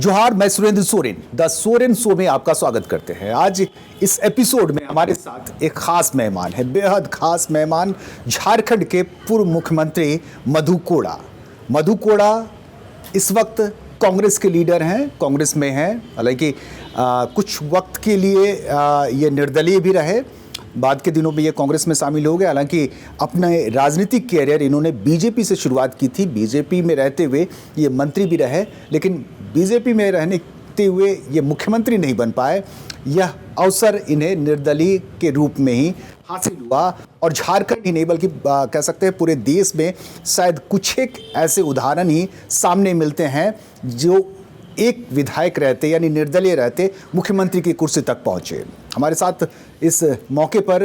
जोहार, मैं Surendra Soren the Soren show में आपका स्वागत करते हैं। आज इस एपिसोड में हमारे साथ एक खास मेहमान है, बेहद खास मेहमान, झारखंड के पूर्व मुख्यमंत्री मधु कोड़ा। मधु कोड़ा इस वक्त कांग्रेस के लीडर हैं, कांग्रेस में हैं। हालांकि कुछ वक्त के लिए ये निर्दलीय भी रहे, बाद के दिनों में ये कांग्रेस में शामिल हो गए। हालांकि अपने राजनीतिक कैरियर इन्होंने बीजेपी से शुरुआत की थी। बीजेपी में रहते हुए ये मंत्री भी रहे, लेकिन बीजेपी में रहते हुए ये मुख्यमंत्री नहीं बन पाए। यह अवसर इन्हें निर्दलीय के रूप में ही हासिल हुआ और झारखंड ही नहीं बल्कि कह सकते हैं पूरे देश में शायद कुछ एक ऐसे उदाहरण ही सामने मिलते हैं जो एक विधायक रहते यानी निर्दलीय रहते मुख्यमंत्री की कुर्सी तक पहुंचे। हमारे साथ इस मौके पर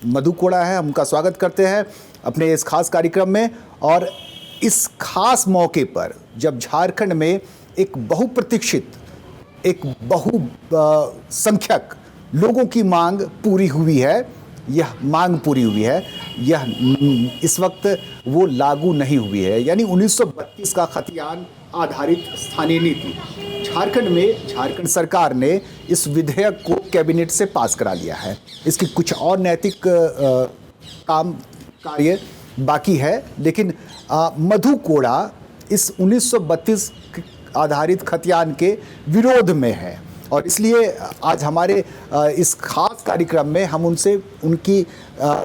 मधु कोड़ा है, हम उनका स्वागत करते हैं अपने इस खास कार्यक्रम में। और इस खास मौके पर जब झारखंड में एक बहुप्रतीक्षित, एक बहुसंख्यक लोगों की मांग पूरी हुई है, यह मांग पूरी हुई है, यह इस वक्त वो लागू नहीं हुई है, यानी 1932 का खतियान आधारित स्थानीय नीति। झारखंड में झारखंड सरकार ने इस विधेयक को कैबिनेट से पास करा लिया है। इसकी कुछ और नैतिक कार्य बाकी है, लेकिन मधु कोड़ा इस 1932 आधारित खतियान के विरोध में है और इसलिए आज हमारे इस खास कार्यक्रम में हम उनसे उनकी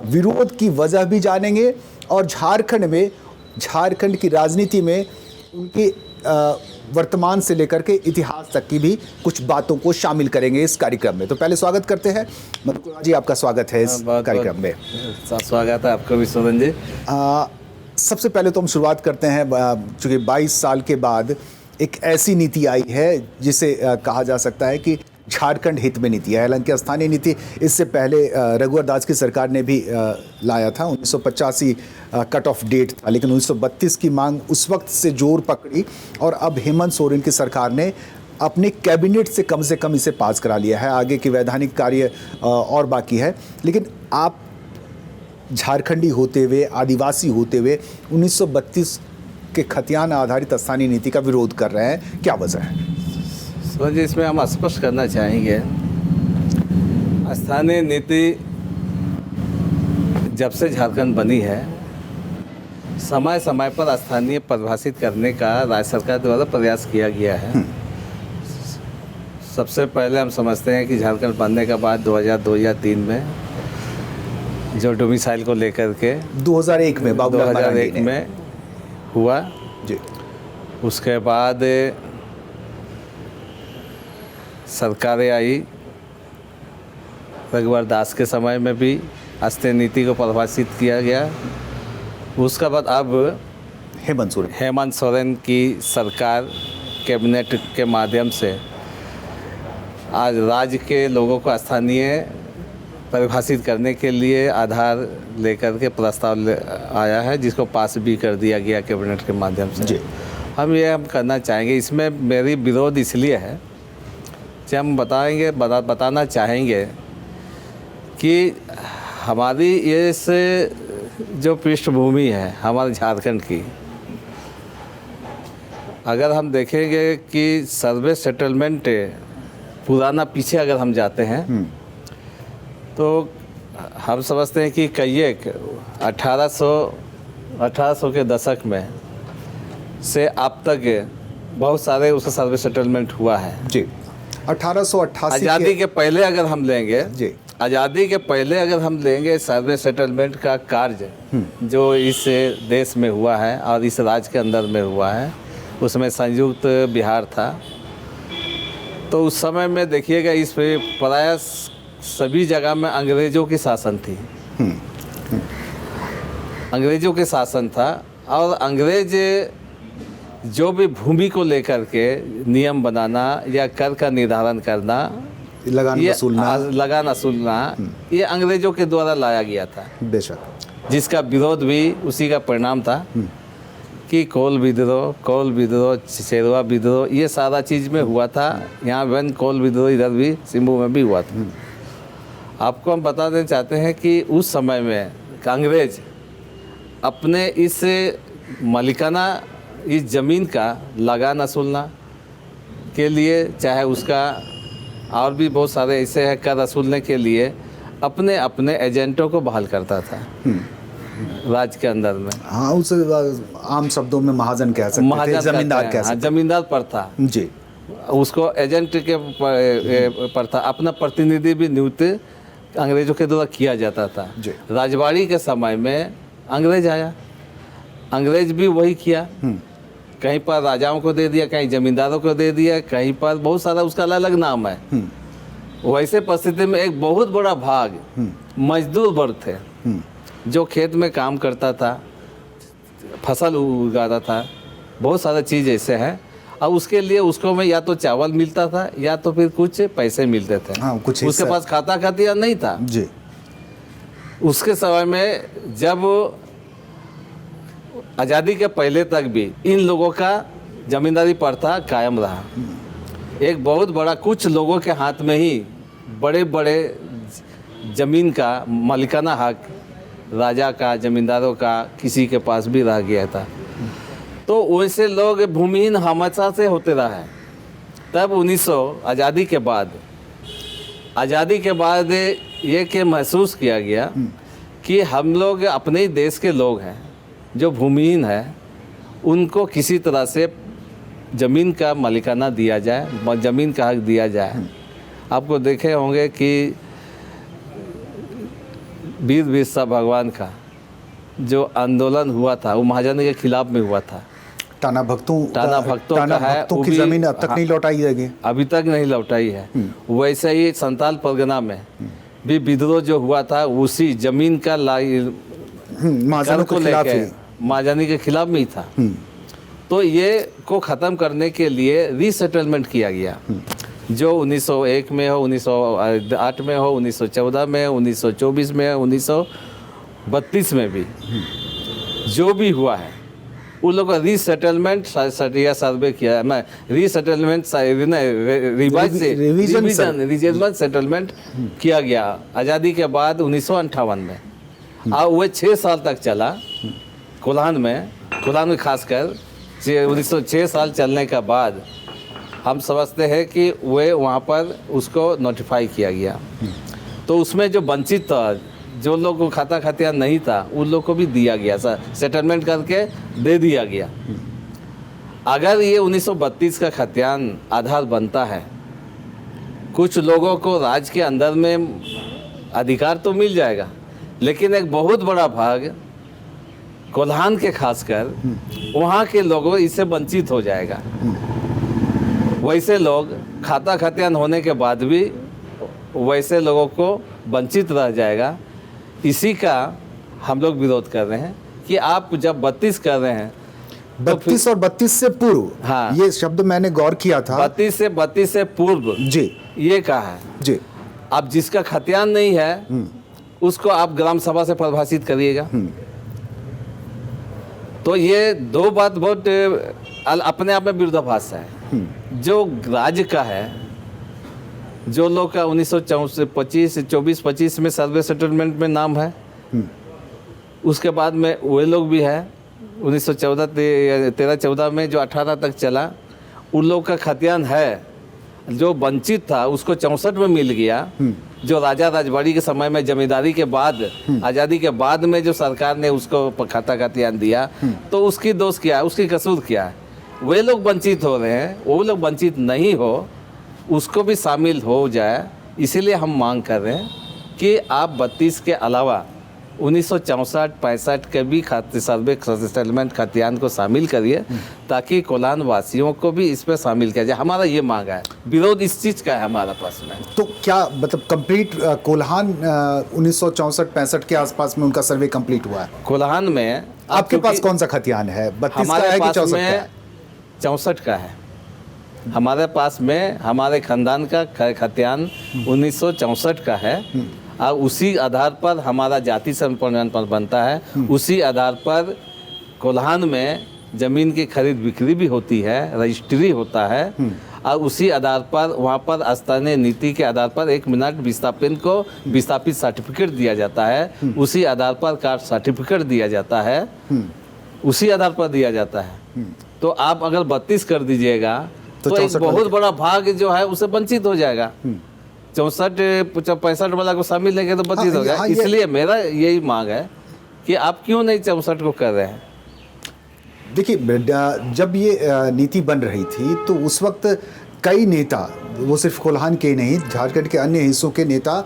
विरोध की वजह भी जानेंगे और झारखंड की राजनीति में उनकी वर्तमान से लेकर के इतिहास तक की भी कुछ बातों को शामिल करेंगे इस कार्यक्रम में। तो पहले स्वागत करते हैं मधु कोड़ा जी, आपका स्वागत है इस कार्यक्रम में। स्वागत है आपका भी सोरेन जी। सबसे पहले तो हम शुरुआत करते हैं, चूँकि 22 साल के बाद एक ऐसी नीति आई है जिसे कहा जा सकता है कि झारखंड हित में नीति है। हालांकि स्थानीय नीति इससे पहले रघुवर दास की सरकार ने भी लाया था, 1985 कट ऑफ डेट था, लेकिन 1932 की मांग उस वक्त से जोर पकड़ी और अब हेमंत सोरेन की सरकार ने अपने कैबिनेट से कम इसे पास करा लिया है। आगे की वैधानिक कार्य और बाकी है, लेकिन आप झारखंडी होते हुए, आदिवासी होते हुए 1932 के खतियान आधारित स्थानीय नीति का विरोध कर रहे हैं, क्या वजह है? सो जी, इसमें हम स्पष्ट करना चाहेंगे, स्थानीय नीति जब से झारखंड बनी है, समय समय पर स्थानीय परिभाषित करने का राज्य सरकार द्वारा प्रयास किया गया है। सबसे पहले हम समझते हैं कि झारखंड बनने के बाद 2002 या 2003 में जो डोमिसाइल को लेकर के 2001 में बाबूलाल 2001 में हुआ जी, उसके बाद सरकारें आई। रघुवर दास के समय में भी स्थानीय नीति को परिभाषित किया गया। उसके बाद अब हेमंत सोरेन की सरकार कैबिनेट के माध्यम से आज राज्य के लोगों को स्थानीय परिभाषित करने के लिए आधार लेकर के प्रस्ताव आया है, जिसको पास भी कर दिया गया कैबिनेट के माध्यम से जी। हम करना चाहेंगे, इसमें मेरी विरोध इसलिए है कि हम बताना चाहेंगे कि हमारी ये से जो पृष्ठभूमि है हमारे झारखंड की, अगर हम देखेंगे कि सर्वे सेटलमेंट पुराना पीछे अगर हम जाते हैं तो हम समझते हैं कि कई 1800 के दशक में से अब तक बहुत सारे उसका सर्वे सेटलमेंट हुआ है जी। 1888 आज़ादी के पहले अगर हम लेंगे जी, आज़ादी के पहले अगर हम लेंगे सर्वे सेटलमेंट का कार्य जो इस देश में हुआ है और इस राज्य के अंदर में हुआ है, उसमें संयुक्त बिहार था। तो उस समय में देखिएगा इस पे प्राय सभी जगह में अंग्रेज़ों की शासन थी, अंग्रेज़ों के शासन था और अंग्रेज जो भी भूमि को लेकर के नियम बनाना या कर का निर्धारण करना, लगान वसूलना ये अंग्रेज़ों के द्वारा लाया गया था बेशक, जिसका विरोध भी उसी का परिणाम था कि कोल विद्रोह, शेरवा विद्रोह, ये सारा चीज़ में हुआ था। यहाँ वन कोल विद्रोह इधर भी सिम्बू में भी हुआ था। आपको हम बता देना चाहते हैं कि उस समय में अंग्रेज अपने इस मालिकाना इस ज़मीन का लगान वसूलना के लिए, चाहे उसका और भी बहुत सारे ऐसे हैं कर वसूलने के लिए अपने अपने एजेंटों को बहाल करता था राज्य के अंदर में। हाँ, उस आम शब्दों में महाजन कह सकते थे, जमींदार कह सकते जमींदार पर था जी। उसको एजेंट के पर था। अपना प्रतिनिधि भी नियुक्त अंग्रेजों के द्वारा किया जाता था। राजवाड़ी के समय में अंग्रेज आया, अंग्रेज भी वही किया, कहीं पर राजाओं को दे दिया, कहीं जमींदारों को दे दिया, कहीं पर बहुत सारा उसका अलग अलग नाम है। वैसे परिस्थिति में एक बहुत बड़ा भाग मजदूर वर्ग थे जो खेत में काम करता था, फसल उगाता था, बहुत सारा चीज़ ऐसे है। और उसके लिए उसको में या तो चावल मिलता था या तो फिर कुछ पैसे मिलते थे। हाँ, कुछ उसके पास खाता खतियान नहीं था जी। उसके समय में जब आज़ादी के पहले तक भी इन लोगों का जमींदारी प्रथा कायम रहा। एक बहुत बड़ा कुछ लोगों के हाथ में ही बड़े बड़े ज़मीन का मालिकाना हक राजा का, जमींदारों का, किसी के पास भी रह गया था। तो वैसे लोग भूमिहीन हमेशा से होते रहा है। तब 1900 आज़ादी के बाद ये कि महसूस किया गया कि हम लोग अपने ही देश के लोग हैं जो भूमिहीन है, उनको किसी तरह से ज़मीन का मालिकाना दिया जाए, ज़मीन का हक दिया जाए। आपको देखे होंगे कि वीर बिरसा भगवान का जो आंदोलन हुआ था वो महाजन के खिलाफ में हुआ था। टाना भक्तों की जमीन अब तक नहीं लौटाई जाएगी, अभी तक नहीं लौटाई है। वैसे ही संताल परगना में भी विद्रोह जो हुआ था उसी जमीन का महाजनों के खिलाफ ही, महाजनी के खिलाफ में ही था। तो ये को ख़त्म करने के लिए रीसेटलमेंट किया गया, जो 1901 में हो, 1908 में हो, 1914 में, 1924 में, 1932 में भी जो भी हुआ है उन लोगों का रीसेटलमेंट या सर्वे किया है। मैं रीसेटलमेंट रिविजन सेटलमेंट किया गया आज़ादी के बाद 1958 में। और वह 6 साल तक चला कोल्हान में खासकर 6 साल चलने के बाद हम समझते हैं कि वे वहाँ पर उसको नोटिफाई किया गया। तो उसमें जो वंचित था, जो लोग को खाता खतियान नहीं था, उन लोग को भी दिया गया, सेटलमेंट करके दे दिया गया। अगर ये 1932 का खतियान आधार बनता है, कुछ लोगों को राज्य के अंदर में अधिकार तो मिल जाएगा, लेकिन एक बहुत बड़ा भाग कोल्हान के खासकर वहाँ के लोगों इससे वंचित हो जाएगा। वैसे लोग खाता खतियान होने के बाद भी वैसे लोगों को वंचित रह जाएगा। इसी का हम लोग विरोध कर रहे हैं कि आप जब 32 कर रहे हैं 32 और 32 से पूर्व, हाँ, ये शब्द मैंने गौर किया था। 32 से पूर्व जी, ये कहा है जी। अब जिसका खतियान नहीं है उसको आप ग्राम सभा से परिभाषित करिएगा। तो ये दो बात बहुत अपने आप में विरोधाभास है। जो राज्य का है, जो लोग का 1924-25 में सर्वे सेटलमेंट में नाम है, उसके बाद में वे लोग भी है 1913-14 में जो 18 तक चला, उन लोग का खतियान है। जो वंचित था उसको 64 में मिल गया, जो राजा राजवाड़ी के समय में जमींदारी के बाद आज़ादी के बाद में जो सरकार ने उसको खाता खतियान दिया, तो उसकी दोष क्या है, उसकी कसूर क्या है? वे लोग वंचित हो रहे हैं, वो लोग वंचित नहीं हो, उसको भी शामिल हो जाए। इसीलिए हम मांग कर रहे हैं कि आप 32 के अलावा 1964-65 के भी सर्वे सेटलमेंट खतियान को शामिल करिए, ताकि कोल्हान वासियों को भी इस पर शामिल किया जाए। हमारा ये मांग है, विरोध इस चीज़ का है हमारा पास में। तो क्या मतलब कंप्लीट कोल्हान 1964-65 के आसपास में उनका सर्वे कंप्लीट हुआ है? कोल्हान में आपके पास कौन सा खतियान है? 32 का है कि 64 का है? 64 का है हमारे पास में। हमारे खानदान का खतियान 1964 का है, और उसी आधार पर हमारा जाति प्रमाण पत्र बनता है। उसी आधार पर कोल्हान में ज़मीन की खरीद बिक्री भी होती है, रजिस्ट्री होता है, और उसी आधार पर वहाँ पर स्थानीय नीति के आधार पर 1 मिनट विस्थापित को विस्थापित सर्टिफिकेट दिया जाता है। उसी आधार पर कास्ट सर्टिफिकेट दिया जाता है, उसी आधार पर दिया जाता है। तो आप अगर 32 कर दीजिएगा तो एक बहुत बड़ा भाग जो है उससे वंचित हो जाएगा। 64-65 वाला को शामिल लेंगे तो वंचित हो जाएगा। इसलिए मेरा यही मांग है कि आप क्यों नहीं 64 को कर रहे हैं। देखिए, जब ये नीति बन रही थी तो उस वक्त कई नेता, वो सिर्फ कोल्हान के नहीं, झारखंड के अन्य हिस्सों के नेता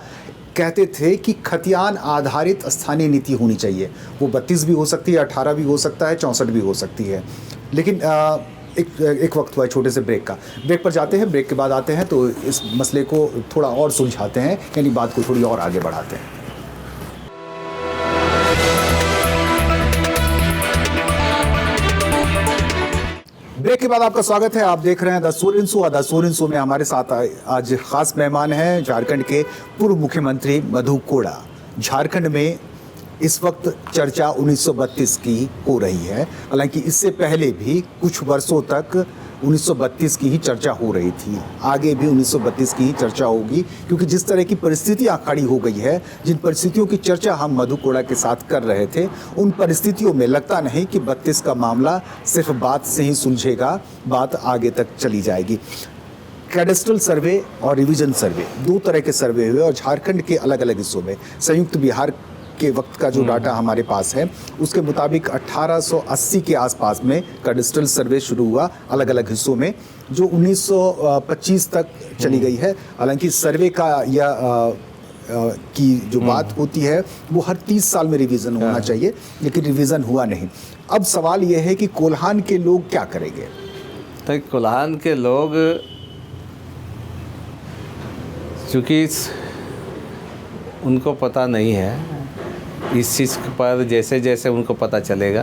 कहते थे कि खतियान आधारित स्थानीय नीति होनी चाहिए। वो 32 भी हो सकती है, 18 भी हो सकता है, 64 भी हो सकती है। लेकिन एक वक्त हुआ है छोटे से ब्रेक का। ब्रेक पर जाते हैं, ब्रेक के बाद आते हैं तो इस मसले को थोड़ा और सुलझाते हैं, यानी बात को थोड़ी और आगे बढ़ाते हैं। ब्रेक के बाद आपका स्वागत है। आप देख रहे हैं the Soren show. The Soren show में हमारे साथ आज खास मेहमान हैं झारखंड के पूर्व मुख्यमंत्री मधु कोड़ा। झारखंड में इस वक्त चर्चा 1932 की हो रही है, हालांकि इससे पहले भी कुछ वर्षों तक 1932 की ही चर्चा हो रही थी। आगे भी 1932 की ही चर्चा होगी, क्योंकि जिस तरह की परिस्थितियां खड़ी हो गई है, जिन परिस्थितियों की चर्चा हम मधु कोड़ा के साथ कर रहे थे, उन परिस्थितियों में लगता नहीं कि 32 का मामला सिर्फ बात से ही सुलझेगा, बात आगे तक चली जाएगी। कैडेस्ट्रल सर्वे और रिवीजन सर्वे, दो तरह के सर्वे हुए और झारखंड के अलग अलग हिस्सों में। संयुक्त बिहार के वक्त का जो डाटा हमारे पास है उसके मुताबिक 1880 के आसपास में कैडेस्ट्रल सर्वे शुरू हुआ अलग अलग हिस्सों में, जो 1925 तक चली गई है। हालांकि सर्वे का या की जो बात होती है वो हर 30 साल में रिवीजन होना चाहिए, लेकिन रिवीजन हुआ नहीं। अब सवाल यह है कि कोल्हान के लोग क्या करेंगे। तो कोल्हान के लोग चूँकि उनको पता नहीं है इस चीज़ पर, जैसे जैसे उनको पता चलेगा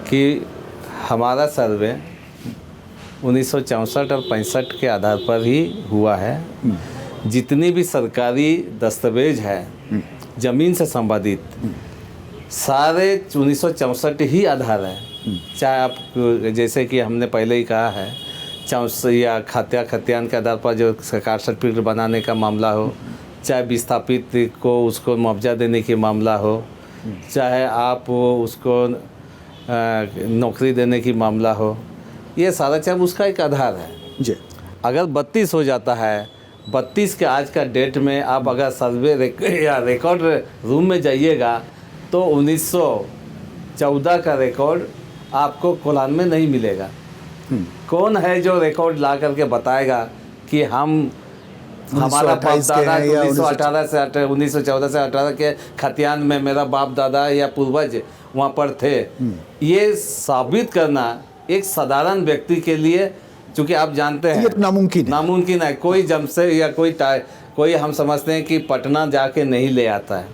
कि हमारा सर्वे 1964 और 65 के आधार पर ही हुआ है, जितनी भी सरकारी दस्तावेज है ज़मीन से संबंधित सारे 1964 ही आधार है। चाहे आप जैसे कि हमने पहले ही कहा है, या खतियान के आधार पर जो सरकार सर्टिफिकेट बनाने का मामला हो, चाहे विस्थापित को उसको मुआवजा देने की मामला हो, चाहे आप उसको नौकरी देने की मामला हो, ये सारा चाहे उसका एक आधार है जी। अगर 32 हो जाता है, 32 के आज का डेट में आप अगर सर्वे या रिकॉर्ड रूम में जाइएगा तो 1914 का रिकॉर्ड आपको कोल्हान में नहीं मिलेगा। कौन है जो रिकॉर्ड ला करके बताएगा कि हमारा बाप दादा 1914 से 18 के खतियान में मेरा बाप दादा या पूर्वज वहाँ पर थे। ये साबित करना एक साधारण व्यक्ति के लिए, चूँकि आप जानते हैं नामुमकिन है। कोई जमशेद या कोई हम समझते हैं कि पटना जाके नहीं ले आता है।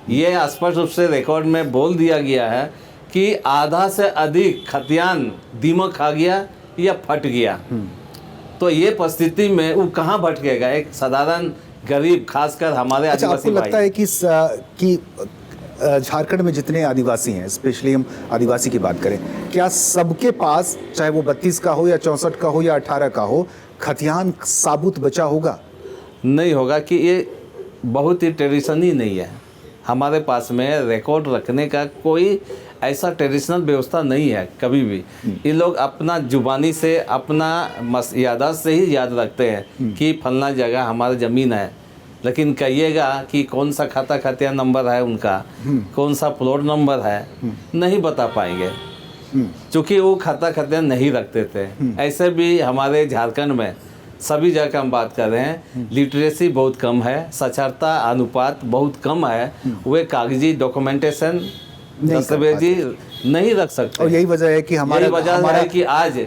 ये स्पष्ट रूप से रिकॉर्ड में बोल दिया गया है कि आधा से अधिक खतियान दीमक खा गया या फट गया। तो ये परिस्थिति में वो कहाँ भटकेगा एक साधारण गरीब, खासकर हमारे आदिवासी भाई। आपको लगता है कि झारखंड में जितने आदिवासी हैं, स्पेशली हम आदिवासी की बात करें, क्या सबके पास, चाहे वो 32 का हो या 64 का हो या 18 का हो, खतियान साबुत बचा होगा? नहीं होगा, कि ये बहुत ही ट्रेडिशन ही नहीं है हमारे पास में। रिकॉर्ड रखने का कोई ऐसा ट्रेडिशनल व्यवस्था नहीं है कभी भी। ये लोग अपना जुबानी से, अपना याददाश्त से ही याद रखते हैं कि फलना जगह हमारा ज़मीन है, लेकिन कहिएगा कि कौन सा खतियान नंबर है उनका, कौन सा प्लॉट नंबर है, नहीं बता पाएंगे, क्योंकि वो खतियान नहीं रखते थे। ऐसे भी हमारे झारखंड में सभी जगह का हम बात कर रहे हैं, लिटरेसी बहुत कम है, साक्षरता अनुपात बहुत कम है। वे कागजी डॉक्यूमेंटेशन दस्तावेजी नहीं रख सकते। और यही वजह है कि है कि आज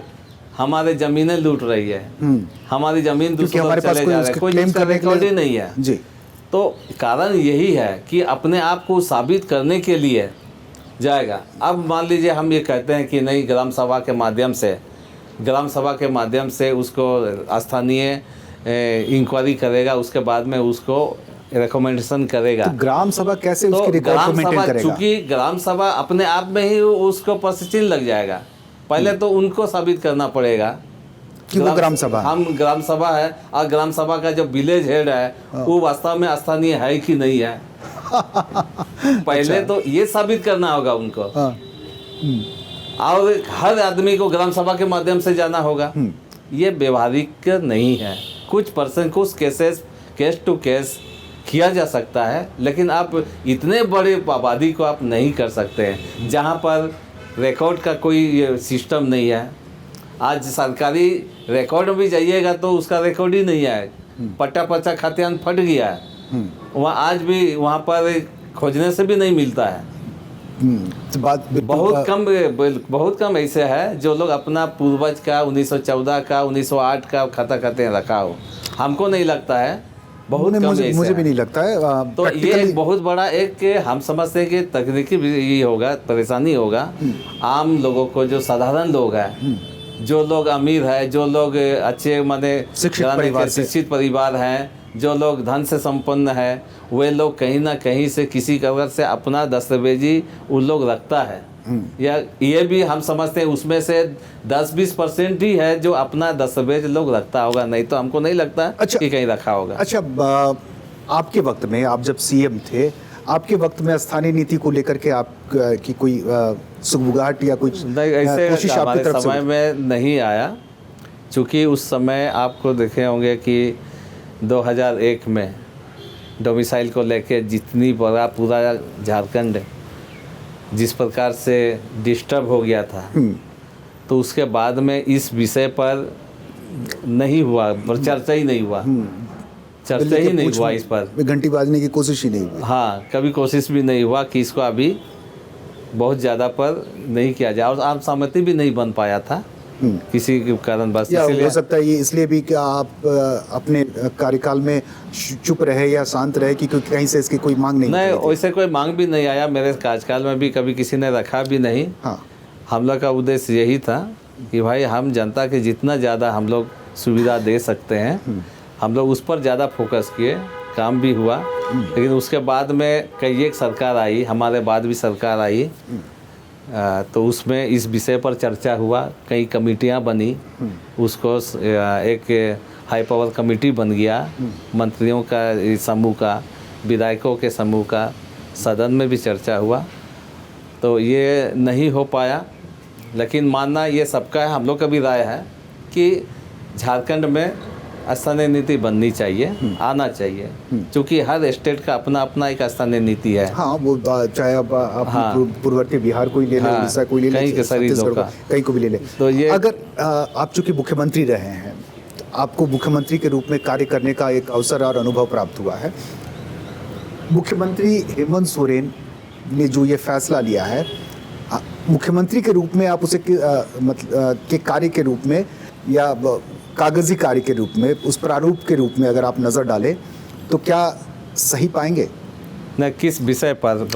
हमारे जमीनें लूट रही है, हमारी जमीन दूसरों को चले जा रहा है, कोई रिकॉर्ड ही नहीं है जी। तो कारण यही है कि अपने आप को साबित करने के लिए जाएगा। अब मान लीजिए हम ये कहते हैं कि नहीं, ग्राम सभा के माध्यम से उसको स्थानीय इंक्वायरी करेगा, उसके बाद में उसको रिकमेंडेशन करेगा। तो ग्राम सभा कैसे उसकी रिकॉर्ड को मेंटेन करेगा? चूंकि ग्राम सभा अपने आप में ही उसको प्रश्नचिन्ह लग जाएगा। पहले तो उनको साबित करना पड़ेगा कि वो ग्राम सभा, हम ग्राम सभा है, और ग्राम सभा का जो विलेज हेड है वो वास्तव में स्थानीय है कि नहीं है। पहले तो ये साबित करना होगा उनको, और हर आदमी को ग्राम सभा के माध्यम से जाना होगा। ये व्यवहारिक नहीं है। कुछ परसेंट कुछ केस टू केस किया जा सकता है, लेकिन आप इतने बड़े आबादी को आप नहीं कर सकते हैं जहाँ पर रिकॉर्ड का कोई सिस्टम नहीं है। आज सरकारी रिकॉर्ड में भी जाइएगा तो उसका रिकॉर्ड ही नहीं है, पट्टा पर्चा खातियान फट गया है, वहाँ आज भी वहाँ पर खोजने से भी नहीं मिलता है। तो बात बहुत कम ऐसे है जो लोग अपना पूर्वज का 1914 का 1908 का खाता खाते रखा हो। हमको नहीं लगता है, बहुत कम ऐसे मुझे भी नहीं लगता है। तो ये एक बहुत बड़ा एक हम समझते हैं कि तकनीकी भी ये होगा, परेशानी होगा आम लोगों को, जो साधारण लोग हैं, जो लोग अमीर है, जो लोग अच्छे माने शिक्षित परिवार हैं, जो लोग धन से संपन्न है, वे लोग कहीं ना कहीं से किसी कवर से अपना दस्तावेजी उन लोग रखता है। या ये भी हम समझते हैं उसमें से 10-20% ही है जो अपना दस्तावेज लोग रखता होगा, नहीं तो हमको नहीं लगता कि कहीं रखा होगा। अच्छा, आपके वक्त में, आप जब सीएम थे, आपके वक्त में स्थानीय नीति को लेकर के आप की कोई सुगबुगाहट या कुछ ऐसे कोशिश आपकी तरफ से समय में नहीं आया, चूँकि उस समय आपको देखे होंगे कि 2001 में डोमिसाइल को लेके जितनी बड़ा पूरा झारखंड जिस प्रकार से डिस्टर्ब हो गया था, तो उसके बाद में इस विषय पर नहीं हुआ, पर चर्चा ही नहीं हुआ, चर्चा ही नहीं हुआ इस पर, घंटी बाजने की कोशिश ही नहीं हुई। हाँ, कभी कोशिश भी नहीं हुआ कि इसको अभी बहुत ज़्यादा पर नहीं किया जाए, और आम सहमति भी नहीं बन पाया था किसी के कारण। बस हो सकता है ये इसलिए भी कि आप अपने कार्यकाल में चुप रहे या शांत रहे कि कहीं से इसकी कोई मांग नहीं वैसे कोई मांग भी नहीं आया मेरे कार्यकाल में भी, कभी किसी ने रखा भी नहीं। हाँ, हम लोग का उद्देश्य यही था कि भाई हम जनता के जितना ज़्यादा हम लोग सुविधा दे सकते हैं, हम लोग उस पर ज़्यादा फोकस किए, काम भी हुआ। लेकिन उसके बाद में कई एक सरकार आई, हमारे बाद भी सरकार आई, तो उसमें इस विषय पर चर्चा हुआ, कई कमेटियां बनी, उसको एक हाई पावर कमेटी बन गया, मंत्रियों का समूह का, विधायकों के समूह का, सदन में भी चर्चा हुआ, तो ये नहीं हो पाया। लेकिन मानना ये सबका है, हम लोग का भी राय है कि झारखंड में स्थानीय नीति बननी चाहिए, आना चाहिए, क्योंकि हर स्टेट का अपना अपना एक स्थानीय नीति है। हाँ, वो चाहे आप पूर्ववर्ती बिहार को ही ले लें, उड़ीसा को ही ले लें, छत्तीसगढ़ को, कहीं को भी ले लें। तो ये अगर आप चूंकि मुख्यमंत्री रहे हैं, आपको मुख्यमंत्री के रूप में कार्य करने का एक अवसर और अनुभव प्राप्त हुआ है। मुख्यमंत्री हेमंत सोरेन ने जो ये फैसला लिया है, मुख्यमंत्री के रूप में आप उसे के कार्य के रूप में या कागजी कार्य के रूप में, उस प्रारूप के रूप में अगर आप नज़र डालें तो क्या सही पाएंगे? न किस विषय पर?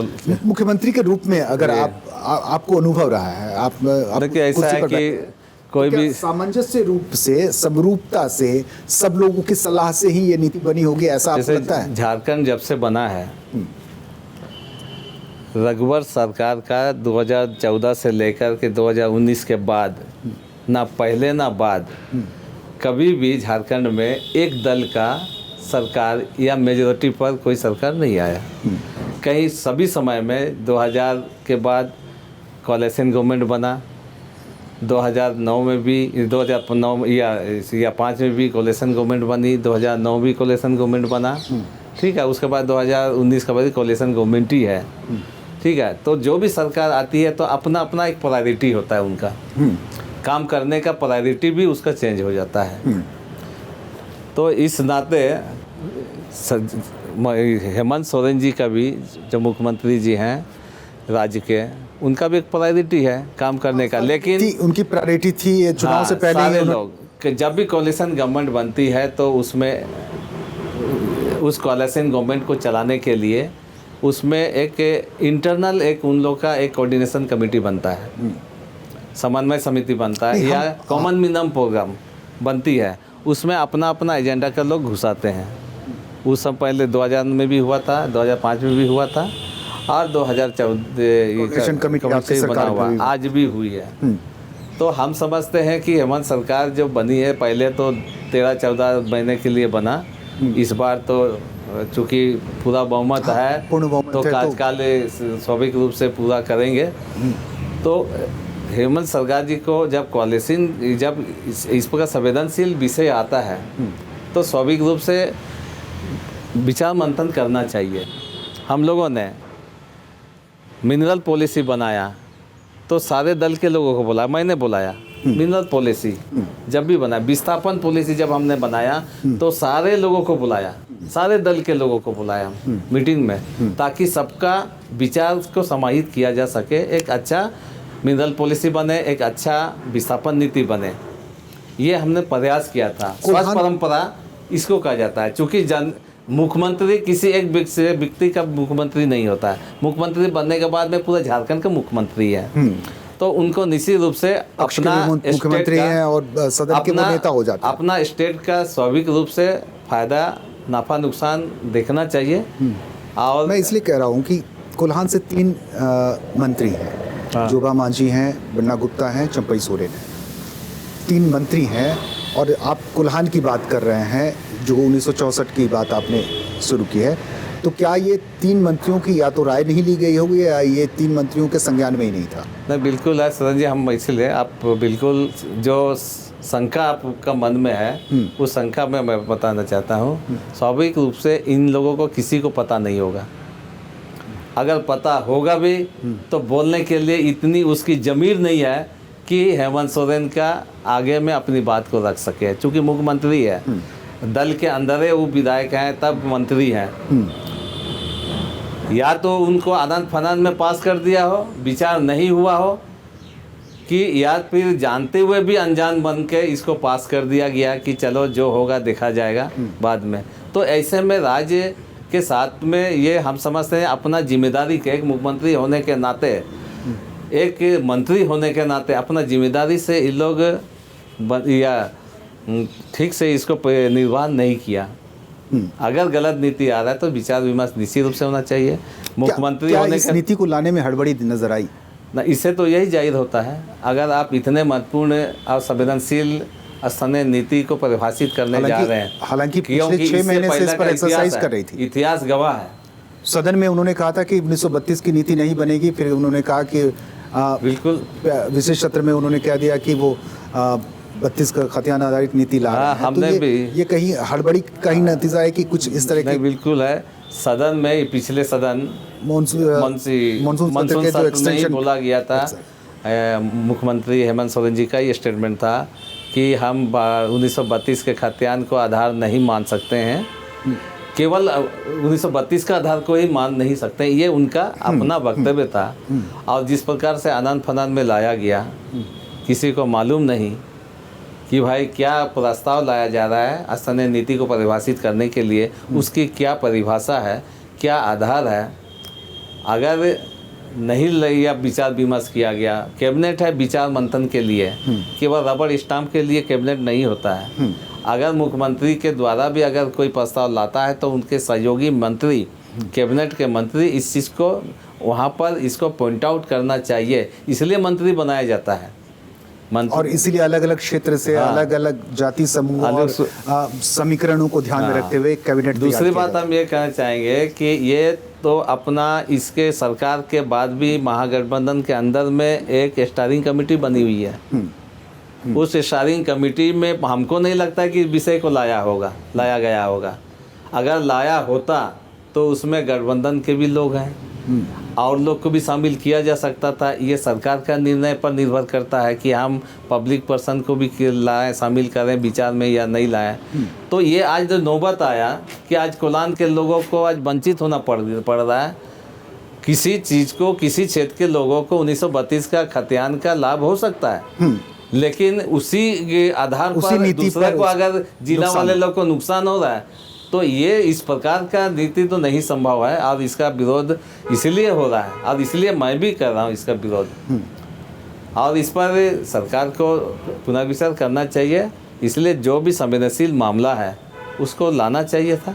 मुख्यमंत्री के रूप में अगर आपको अनुभव रहा है, आप देखिए ऐसा है कि कोई भी सामंजस्य रूप से, समरूपता से, सब लोगों की सलाह से ही ये नीति बनी होगी, ऐसा आपको लगता है? झारखंड जब से बना है, रघुवर सरकार का 2014 से लेकर के 2019 के बाद, ना पहले ना बाद, कभी भी झारखंड में एक दल का सरकार या मेजॉरिटी पर कोई सरकार नहीं आया। कहीं सभी समय में 2000 के बाद कोalition गवर्नमेंट बना, 2009 में भी, 2009 या 5 में भी कोalition गवर्नमेंट बनी, 2009 भी कोalition गवर्नमेंट बना, ठीक है। उसके बाद 2019 के बाद कोalition गवर्नमेंट ही है, ठीक है। तो जो भी सरकार आती है तो अपना अपना एक प्रायोरिटी होता है उनका, काम करने का प्रायोरिटी भी उसका चेंज हो जाता है। तो इस नाते हेमंत सोरेन जी का भी, जो मुख्यमंत्री जी हैं राज्य के, उनका भी एक प्रायोरिटी है काम करने का। लेकिन उनकी प्रायोरिटी थी चुनाव से पहले सारे लोग, जब भी कोalition गवर्नमेंट बनती है तो उसमें उस कोalition गवर्नमेंट को चलाने के लिए उसमें एक इंटरनल एक उन लोग का एक कोऑर्डिनेशन कमेटी बनता है, समन्वय समिति बनता है, या कॉमन मिनिमम प्रोग्राम बनती है, उसमें अपना अपना एजेंडा का लोग घुसाते हैं। उस सब पहले 2000 में भी हुआ था, 2005 में भी हुआ था, और 2014 कमेटी बना हुआ आज भी हुई है। तो हम समझते हैं कि हेमंत सरकार जो बनी है, पहले तो 13-14 महीने के लिए बना, इस बार तो चूँकि पूरा बहुमत है तो कार्यकाल स्वाभाविक रूप से पूरा करेंगे। तो हेमंत सरकार जी को जब कॉलेसिन जब इस प्रकार संवेदनशील विषय आता है तो स्वाभाविक रूप से विचार मंथन करना चाहिए। हम लोगों ने मिनरल पॉलिसी बनाया तो सारे दल के लोगों को बुलाया, मैंने बुलाया। मिनरल पॉलिसी जब भी बनाया, विस्थापन पॉलिसी जब हमने बनाया तो सारे लोगों को बुलाया, सारे दल के लोगों को बुलाया मीटिंग में, ताकि सबका विचार को समाहित किया जा सके, एक अच्छा मिनरल पॉलिसी बने, एक अच्छा विस्थापन नीति बने। ये हमने प्रयास किया था। स्वच्छ परंपरा इसको कहा जाता है, चूँकि मुख्यमंत्री किसी एक व्यक्ति का मुख्यमंत्री नहीं होता है। मुख्यमंत्री बनने के बाद में पूरा झारखंड का मुख्यमंत्री है, तो उनको निश्चित रूप से अपना मुख्यमंत्री हैं और सदन के वो नेता हो जाते हैं। अपना स्टेट का स्वाभाविक रूप से फायदा नाफा नुकसान देखना चाहिए। और मैं इसलिए कह रहा हूँ कि कोल्हान से 3 मंत्री हैं, जोगा मांझी हैं, बन्ना गुप्ता हैं, चंपई सोरेन हैं, 3 मंत्री हैं। और आप कोल्हान की बात कर रहे हैं, जो 1964 की बात आपने शुरू की है, तो क्या ये 3 मंत्रियों की या तो राय नहीं ली गई होगी या ये 3 मंत्रियों के संज्ञान में ही नहीं था? नहीं, बिल्कुल है सदन जी, हम इसलिए आप बिल्कुल जो शंका आपका मन में है उस शंका में मैं बताना चाहता हूँ। स्वाभाविक रूप से इन लोगों को किसी को पता नहीं होगा। अगर पता होगा भी तो बोलने के लिए इतनी उसकी ज़मीर नहीं है कि हेमंत सोरेन का आगे में अपनी बात को रख सके, चूँकि मुख्यमंत्री है, दल के अंदर है, वो विधायक हैं तब मंत्री हैं। या तो उनको आदान फनान में पास कर दिया हो, विचार नहीं हुआ हो, कि या फिर जानते हुए भी अनजान बन के इसको पास कर दिया गया कि चलो जो होगा देखा जाएगा बाद में। तो ऐसे में राज्य के साथ में ये हम समझते हैं अपना जिम्मेदारी के, एक मुख्यमंत्री होने के नाते, एक मंत्री होने के नाते अपना जिम्मेदारी से इन लोग या ठीक से इसको निर्वाह नहीं किया। अगर गलत नीति आ रहा है तो विचार विमर्श निश्चित रूप से होना चाहिए। मुख्यमंत्री होने इस नीति को लाने में हड़बड़ी नजर आई ना, इससे तो यही जाहिर होता है। अगर आप इतने महत्वपूर्ण और संवेदनशील स्थानीय नीति को परिभाषित करने जा रहे हैं, हालांकि पिछले 6 महीने से इस पर एक्सरसाइज कर रही थी, इतिहास गवाह है। सदन में उन्होंने कहा था कि 1932 की नीति नहीं बनेगी, फिर उन्होंने कहा कि बिल्कुल विशेष सत्र में उन्होंने कह दिया कि वो 32 का खतियान आधारित नीति ला रहे हैं। हमने तो भी ये कहीं हड़बड़ी का ही नतीजा है कि कुछ इस तरह की? बिल्कुल है। सदन में पिछले सदन मानसून सत्र में ही बोला गया था, मुख्यमंत्री हेमंत सोरेन जी का ये स्टेटमेंट था कि हम 1932 के खतियान को आधार नहीं मान सकते हैं, केवल 1932 का आधार को ही मान नहीं सकते। ये उनका अपना वक्तव्य था। और जिस प्रकार से आनंद फनान में लाया गया, किसी को मालूम नहीं कि भाई क्या प्रस्ताव लाया जा रहा है स्थानीय नीति को परिभाषित करने के लिए, उसकी क्या परिभाषा है, क्या आधार है। अगर नहीं लिया, विचार विमर्श किया गया, कैबिनेट है विचार मंथन के लिए, केवल रबड़ स्टाम्प के लिए कैबिनेट नहीं होता है। अगर मुख्यमंत्री के द्वारा भी अगर कोई प्रस्ताव लाता है तो उनके सहयोगी मंत्री, कैबिनेट के मंत्री इस चीज़ को वहाँ पर इसको पॉइंट आउट करना चाहिए, इसलिए मंत्री बनाया जाता है। और इसीलिए अलग अलग क्षेत्र से अलग अलग जाति समूह और समीकरणों को ध्यान में रखते हुए कैबिनेट। दूसरी बात हम ये कहना चाहेंगे कि ये तो अपना इसके सरकार के बाद भी महागठबंधन के अंदर में एक स्टारिंग कमेटी बनी हुई है। उस स्टारिंग कमेटी में हमको नहीं लगता कि विषय को लाया गया होगा। अगर लाया होता तो उसमें गठबंधन के भी लोग हैं और लोग को भी शामिल किया जा सकता था। ये सरकार का निर्णय पर निर्भर करता है कि हम पब्लिक पर्सन को भी लाएं, शामिल करें विचार में या नहीं लाएं। तो ये आज जो नौबत आया कि आज कोलान के लोगों को आज वंचित होना पड़ रहा है किसी चीज़ को, किसी क्षेत्र के लोगों को 1932 का खतियान का लाभ हो सकता है, लेकिन उसी आधार पर दूसरे को अगर जिला वाले लोग को नुकसान हो रहा है तो ये इस प्रकार का नीति तो नहीं संभव है। और इसका विरोध इसलिए हो रहा है और इसलिए मैं भी कर रहा हूँ इसका विरोध। और इस पर सरकार को पुनर्विचार करना चाहिए। इसलिए जो भी संवेदनशील मामला है उसको लाना चाहिए था।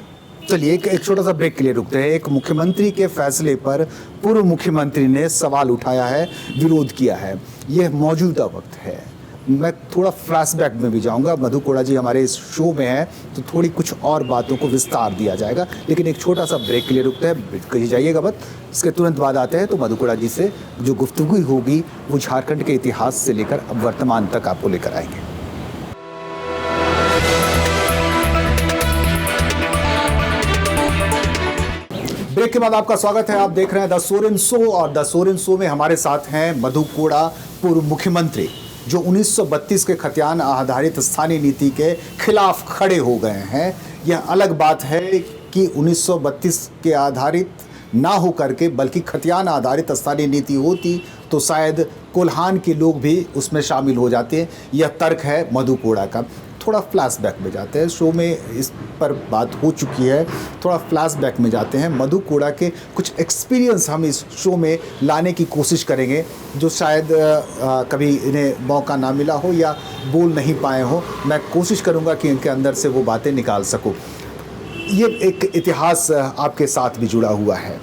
चलिए एक छोटा सा ब्रेक के लिए रुकते हैं। एक मुख्यमंत्री के फैसले पर पूर्व मुख्यमंत्री ने सवाल उठाया है, विरोध किया है। यह मौजूदा वक्त है, मैं थोड़ा फ्लैशबैक में भी जाऊंगा। मधु कोड़ा जी हमारे इस शो में हैं तो थोड़ी कुछ और बातों को विस्तार दिया जाएगा, लेकिन एक छोटा सा ब्रेक के लिए रुकते हैं, कहीं जाइएगा मत। इसके तुरंत बाद आते हैं तो मधु कोड़ा जी से जो गुफ्तगू होगी वो झारखंड के इतिहास से लेकर अब वर्तमान तक आपको लेकर आएंगे। ब्रेक के बाद आपका स्वागत है। आप देख रहे हैं द सोरेन शो, और द सोरेन शो में हमारे साथ हैं मधु कोड़ा, पूर्व मुख्यमंत्री, जो 1932 के खतियान आधारित स्थानीय नीति के खिलाफ खड़े हो गए हैं। यह अलग बात है कि 1932 के आधारित ना हो करके बल्कि खतियान आधारित स्थानीय नीति होती तो शायद कोल्हान के लोग भी उसमें शामिल हो जाते। यह तर्क है मधु कोड़ा का। थोड़ा फ्लैशबैक में जाते हैं, शो में इस पर बात हो चुकी है, थोड़ा फ्लैशबैक में जाते हैं। मधु कोड़ा के कुछ एक्सपीरियंस हम इस शो में लाने की कोशिश करेंगे, जो शायद कभी इन्हें मौका ना मिला हो या बोल नहीं पाए हो। मैं कोशिश करूंगा कि इनके अंदर से वो बातें निकाल सकूं। ये एक इतिहास आपके साथ भी जुड़ा हुआ है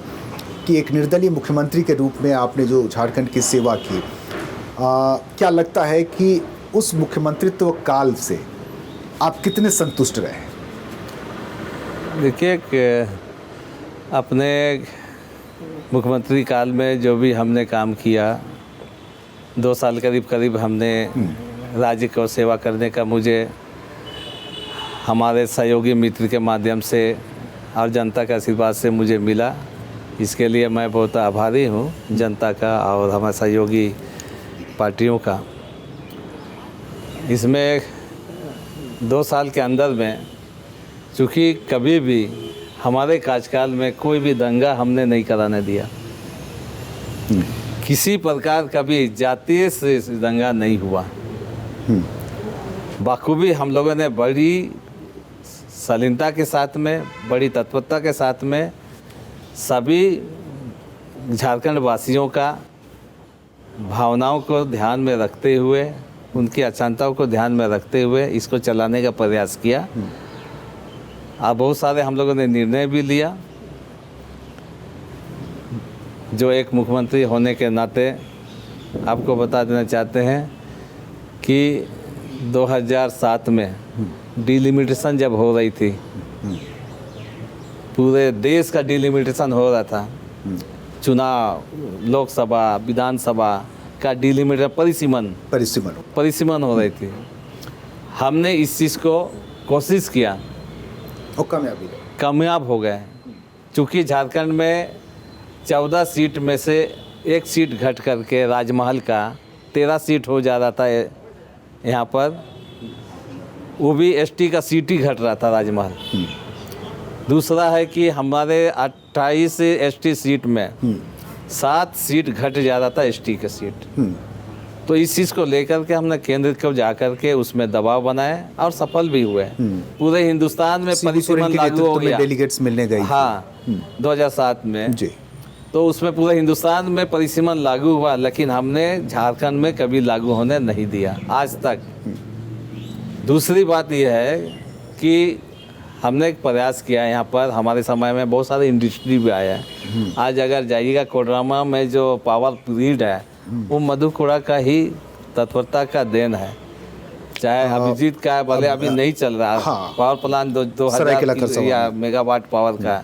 कि एक निर्दलीय मुख्यमंत्री के रूप में आपने जो झारखंड की सेवा की, क्या लगता है कि उस मुख्यमंत्रित्व काल से आप कितने संतुष्ट रहे? देखिए, अपने मुख्यमंत्री काल में जो भी हमने काम किया, 2 साल करीब हमने राज्य को सेवा करने का मुझे हमारे सहयोगी मित्र के माध्यम से और जनता के आशीर्वाद से मुझे मिला। इसके लिए मैं बहुत आभारी हूँ जनता का और हमारे सहयोगी पार्टियों का। इसमें 2 साल के अंदर में, चूँकि कभी भी हमारे कार्यकाल में कोई भी दंगा हमने नहीं कराने दिया, किसी प्रकार का भी जातीय से दंगा नहीं हुआ। बखूबी हम लोगों ने बड़ी शालीनता के साथ में, बड़ी तत्परता के साथ में सभी झारखंड वासियों का भावनाओं को ध्यान में रखते हुए, उनकी अक्षमताओं को ध्यान में रखते हुए इसको चलाने का प्रयास किया। और बहुत सारे हम लोगों ने निर्णय भी लिया, जो एक मुख्यमंत्री होने के नाते आपको बता देना चाहते हैं कि 2007 में डिलिमिटेशन जब हो रही थी, पूरे देश का डिलिमिटेशन हो रहा था, चुनाव, लोकसभा, विधानसभा का डिलिमिटेशन परिसीमन हो रही थी। हमने इस चीज़ को कोशिश किया और कामयाब हो गए। चूँकि झारखंड में 14 सीट में से 1 सीट घट करके राजमहल का 13 सीट हो जा रहा था यहाँ पर, वो भी एसटी का सीट ही घट रहा था राजमहल। दूसरा है कि हमारे 28 एसटी सीट में 7 सीट घट जा रहा था एसटी का सीट। तो इस चीज़ को लेकर के हमने केंद्र को जाकर के उसमें दबाव बनाए और सफल भी हुए। पूरे हिंदुस्तान में परिसीमन लागू हो गया। डेलीगेट्स मिलने गए। हाँ, 2007 में जी। तो उसमें पूरे हिंदुस्तान में परिसीमन लागू हुआ, लेकिन हमने झारखंड में कभी लागू होने नहीं दिया आज तक। दूसरी बात यह है कि हमने एक प्रयास किया, यहाँ पर हमारे समय में बहुत सारे इंडस्ट्री भी आया है। आज अगर जाइएगा कोडरमा में जो पावर ग्रिड है, वो मधु कोड़ा का ही तत्परता का देन है। चाहे अभिजीत का भले अभी नहीं चल रहा, हाँ, पावर प्लांट 2000 या मेगावाट पावर का।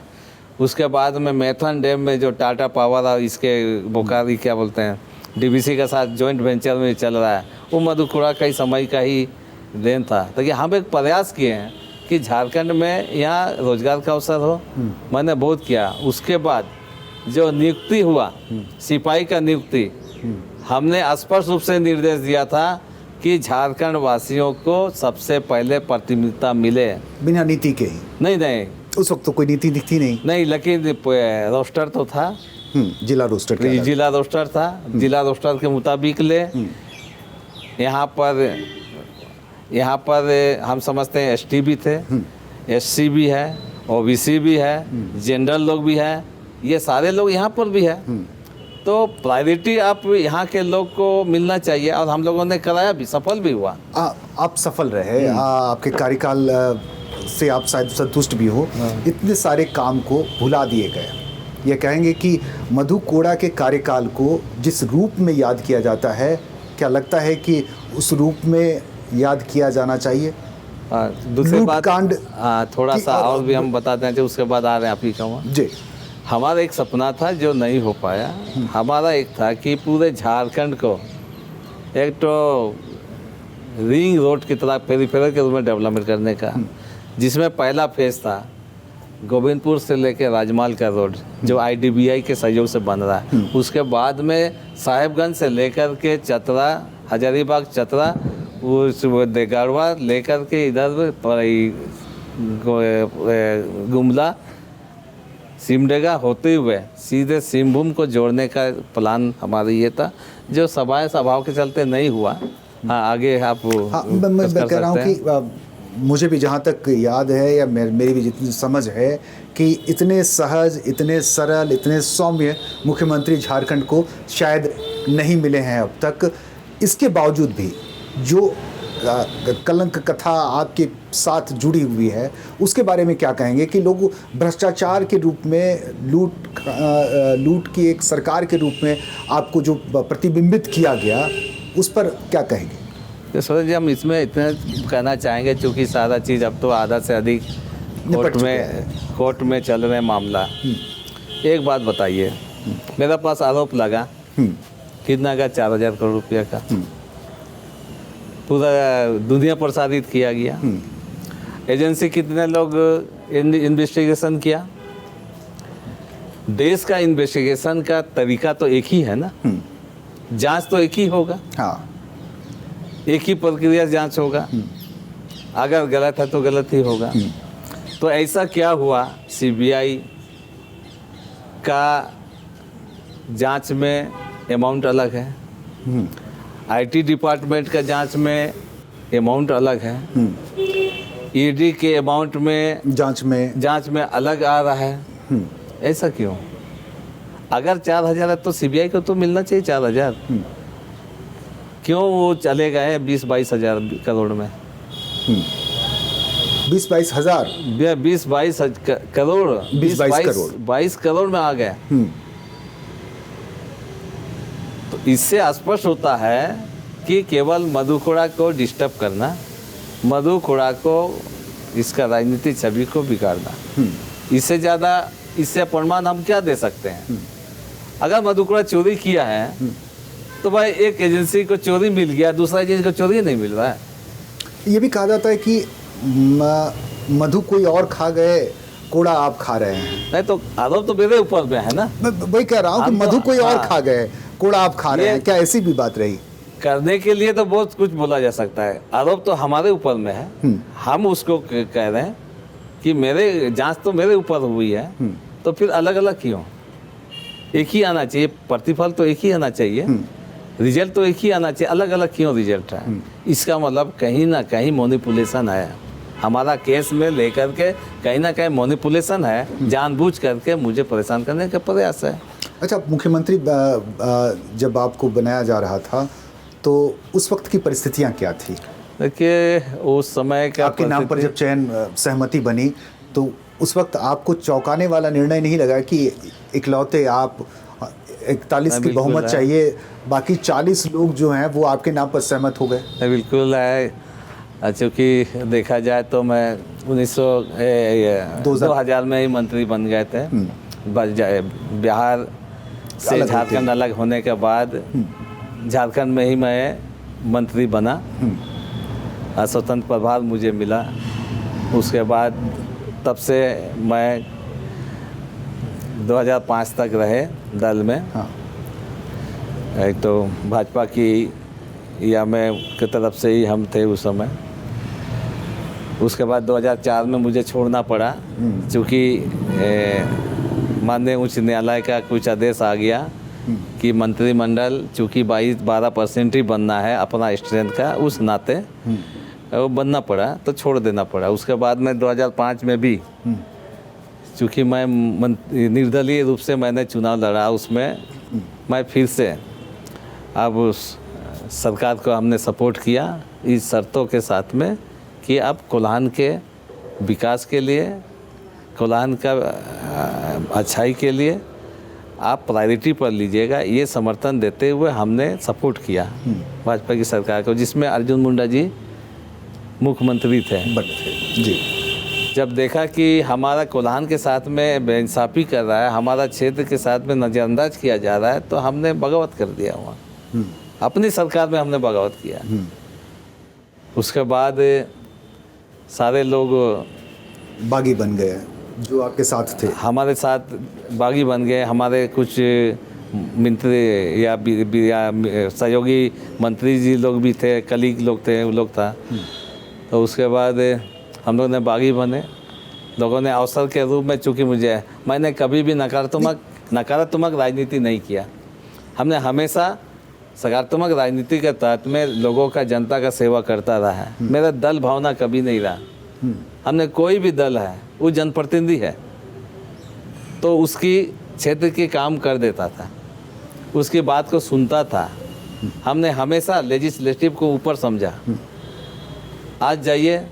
उसके बाद में मैथन डैम में जो टाटा पावर और इसके बोकारो क्या बोलते हैं डीवीसी के साथ जॉइंट वेंचर में चल रहा है, वो मधु कोड़ा का ही समय का ही देन था। तो ये हम एक प्रयास किए हैं कि झारखंड में यहाँ रोजगार का अवसर हो। मैंने बहुत किया। उसके बाद जो नियुक्ति हुआ, सिपाही का नियुक्ति, हमने स्पष्ट रूप से निर्देश दिया था कि झारखंड वासियों को सबसे पहले प्राथमिकता मिले। बिना नीति के ही? नहीं, उस वक्त तो कोई नीति दिखती नहीं, लेकिन रोस्टर तो था। जिला रोस्टर था। जिला रोस्टर के मुताबिक ले। यहाँ पर हम समझते हैं एसटी भी थे, एससी भी है, ओबीसी भी है, जनरल लोग भी है, ये सारे लोग यहाँ पर भी है। तो प्रायोरिटी आप यहाँ के लोग को मिलना चाहिए, और हम लोगों ने कराया भी, सफल भी हुआ। आप सफल रहे, आपके कार्यकाल से आप शायद संतुष्ट भी हो। इतने सारे काम को भुला दिए गए। ये कहेंगे कि मधु कोड़ा के कार्यकाल को जिस रूप में याद किया जाता है, क्या लगता है कि उस रूप में याद किया जाना चाहिए? दूसरी बात लूटकांड थोड़ा की सा और भी हम बताते हैं, जो उसके बाद आ रहे हैं आप ही कहूँगा। जी। हमारा एक सपना था जो नहीं हो पाया। हमारा एक था कि पूरे झारखंड को एक तो रिंग रोड की तरह पेरीफेरल के रूप में डेवलपमेंट करने का, जिसमें पहला फेज था गोविंदपुर से लेकर राजमाल का रोड जो IDBI के सहयोग से बन रहा है। उसके बाद में साहेबगंज से लेकर के चतरा, हजारीबाग चतरा, उस देगाड़वा लेकर के इधर गुमला सिमडेगा होते हुए सीधे सिंहभूम को जोड़ने का प्लान हमारा ये था, जो सभाओं के चलते नहीं हुआ। हाँ, आगे आप मैं कह रहा हूँ कि मुझे भी जहाँ तक याद है या मेरी भी जितनी समझ है कि इतने सहज, इतने सरल, इतने सौम्य मुख्यमंत्री झारखंड को शायद नहीं मिले हैं अब तक। इसके बावजूद भी जो कलंक कथा आपके साथ जुड़ी हुई है उसके बारे में क्या कहेंगे कि लोग भ्रष्टाचार के रूप में, लूट की एक सरकार के रूप में आपको जो प्रतिबिंबित किया गया, उस पर क्या कहेंगे? तो सर जी, हम इसमें इतना कहना चाहेंगे, चूँकि सारा चीज़ अब तो आधा से अधिक कोर्ट में चल रहे मामला। एक बात बताइए, मेरे पास आरोप लगा कितना का, 4,000 करोड़ रुपया का, पूरा दुनिया प्रसारित किया गया। एजेंसी कितने लोग इन्वेस्टिगेशन किया? देश का इन्वेस्टिगेशन का तरीका तो एक ही है ना, जांच तो एक ही होगा। हाँ, एक ही प्रक्रिया जांच होगा, अगर गलत है तो गलत ही होगा। तो ऐसा क्या हुआ, CBI का जांच में अमाउंट अलग है, IT डिपार्टमेंट का जांच में अमाउंट अलग है, ED के अमाउंट में जांच में अलग आ रहा है। ऐसा क्यों? अगर 4,000 है तो CBI को तो मिलना चाहिए 4,000। क्यों वो चले गए 20-22 हज़ार करोड़ में? 20-22 हज़ार, 20-22 करोड़, 22 करोड़ में आ गए। तो इससे स्पष्ट होता है कि केवल मधु कोड़ा को डिस्टर्ब करना, मधु कोड़ा को, इसका राजनीतिक छवि को बिगाड़ना, इससे ज़्यादा, इससे प्रमाण हम क्या दे सकते हैं? अगर मधु कोड़ा चोरी किया है तो भाई एक एजेंसी को चोरी मिल गया, दूसरा एजेंसी को चोरी नहीं मिल रहा है। ये भी कहा जाता है कि मधु कोई और खा गए, कोड़ा आप खा रहे हैं। नहीं तो आरोप तो मेरे ऊपर में है ना। मैं वही कह रहा हूँ कि मधु कोई और खा गए, कोड़ा आप खा रहे हैं, क्या ऐसी भी बात रही? करने के लिए तो बहुत कुछ बोला जा सकता है, आरोप तो हमारे ऊपर में है। हम उसको कह रहे हैं कि मेरे जांच तो मेरे ऊपर हुई है, तो फिर अलग अलग क्यों? एक ही आना चाहिए, प्रतिफल तो एक ही आना चाहिए, रिजल्ट तो एक ही आना चाहिए, अलग अलग क्यों रिजल्ट है? इसका मतलब कहीं ना कहीं मैनिपुलेशन है। हमारा केस में लेकर के कहीं ना कहीं मैनिपुलेशन है, जानबूझ करके मुझे परेशान करने का प्रयास है। अच्छा, मुख्यमंत्री जब आपको बनाया जा रहा था तो उस वक्त की परिस्थितियां क्या थी? देखिए, उस समय का आपके नाम पर जब चयन सहमति बनी तो उस वक्त आपको चौंकाने वाला निर्णय नहीं लगा कि इकलौते आप, 41 की बहुमत चाहिए, बाकी 40 लोग जो हैं वो आपके नाम पर सहमत हो गए? बिल्कुल है, चूँकि देखा जाए तो मैं 2000 में ही मंत्री बन गए थे। बिहार से झारखंड अलग होने के बाद झारखंड में ही मैं मंत्री बना, स्वतंत्र प्रभार मुझे मिला। उसके बाद तब से मैं 2005 तक रहे दल में। हाँ। एक तो भाजपा की या मैं की तरफ से ही हम थे उस समय। उसके बाद 2004 में मुझे छोड़ना पड़ा, क्योंकि माननीय उच्च न्यायालय का कुछ आदेश आ गया कि मंत्रिमंडल चूँकि 12% ही बनना है अपना स्ट्रेंथ का, उस नाते वो बनना पड़ा, तो छोड़ देना पड़ा। उसके बाद में 2005 में भी चूँकि मैं निर्दलीय रूप से मैंने चुनाव लड़ा, उसमें मैं फिर से अब उस सरकार को हमने सपोर्ट किया इस शर्तों के साथ में कि अब कोल्हान के विकास के लिए, कोल्हान का अच्छाई के लिए आप प्रायोरिटी पर लीजिएगा, ये समर्थन देते हुए हमने सपोर्ट किया भाजपा की सरकार को, जिसमें अर्जुन मुंडा जी मुख्यमंत्री थे। जी। जब देखा कि हमारा कोल्हान के साथ में बेइंसाफ़ी कर रहा है, हमारा क्षेत्र के साथ में नज़रअंदाज किया जा रहा है, तो हमने बगावत कर दिया वहाँ। अपनी सरकार में हमने बगावत किया। उसके बाद सारे लोग बागी बन गए जो आपके साथ थे, हमारे साथ बागी बन गए। हमारे कुछ मंत्री या सहयोगी मंत्री जी लोग भी थे, कलीग लोग थे, वो लोग था। तो उसके बाद हम लोग ने बागी बने। लोगों ने अवसर के रूप में, चूँकि मैंने कभी भी नकारात्मक राजनीति नहीं किया। हमने हमेशा सकारात्मक राजनीति के तहत में लोगों का, जनता का सेवा करता रहा है। मेरा दल भावना कभी नहीं रहा। हमने कोई भी दल है, वो जनप्रतिनिधि है तो उसकी क्षेत्र के काम कर देता था, उसकी बात को सुनता था। हमने हमेशा लेजिस्लेटिव को ऊपर समझा। आज जाइए,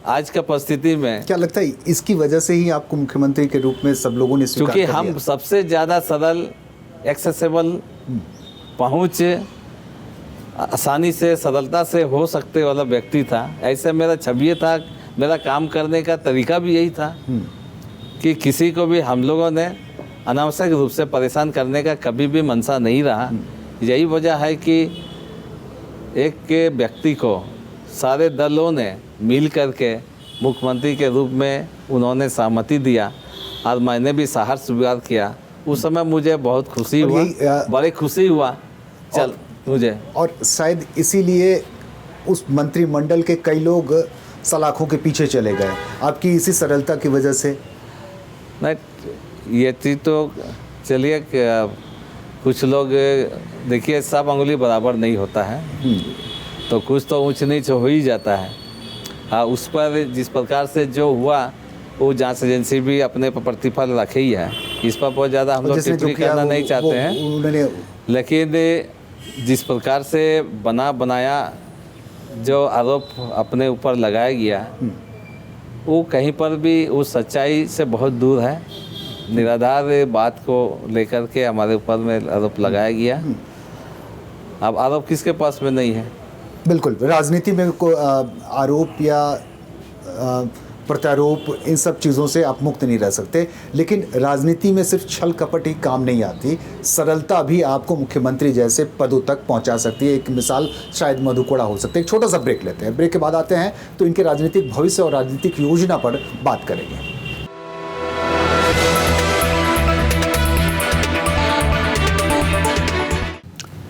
आज का परिस्थिति में क्या लगता है इसकी वजह से ही आपको मुख्यमंत्री के रूप में सब लोगों ने स्वीकार क्योंकि कर हम लिया? सबसे ज़्यादा सरल, एक्सेसिबल, पहुँच आसानी से, सरलता से हो सकते वाला व्यक्ति था। ऐसे मेरा छवि था, मेरा काम करने का तरीका भी यही था कि किसी को भी हम लोगों ने अनावश्यक रूप से परेशान करने का कभी भी मंशा नहीं रहा। यही वजह है कि एक व्यक्ति को सारे दलों ने मिल करके मुख्यमंत्री के रूप में उन्होंने सहमति दिया और मैंने भी साहस स्वीकार किया। उस समय मुझे बहुत खुशी हुआ, बड़ी खुशी हुआ मुझे। और शायद इसीलिए उस मंत्रिमंडल के कई लोग सलाखों के पीछे चले गए आपकी इसी सरलता की वजह से। नहीं, ये चीज़ तो चलिए, कुछ लोग देखिए, सब अंगुली बराबर नहीं होता है, तो कुछ तो ऊंच नीच हो ही जाता है। हाँ, उस पर जिस प्रकार से जो हुआ, वो जांच एजेंसी भी अपने पर प्रतिफल रखे ही है। इस पर बहुत ज़्यादा हम लोग टिप्पणी करना नहीं चाहते हैं, लेकिन जिस प्रकार से बनाया जो आरोप अपने ऊपर लगाया गया, वो कहीं पर भी उस सच्चाई से बहुत दूर है। निराधार बात को लेकर के हमारे ऊपर में आरोप लगाया गया। अब आरोप किसके पास में नहीं है? बिल्कुल, राजनीति में कोई आरोप या प्रत्यारोप, इन सब चीज़ों से आप मुक्त नहीं रह सकते। लेकिन राजनीति में सिर्फ छल कपट ही काम नहीं आती, सरलता भी आपको मुख्यमंत्री जैसे पदों तक पहुंचा सकती है। एक मिसाल शायद मधु कोड़ा हो सकती है। एक छोटा सा ब्रेक लेते हैं, ब्रेक के बाद आते हैं तो इनके राजनीतिक भविष्य और राजनीतिक योजना पर बात करेंगे।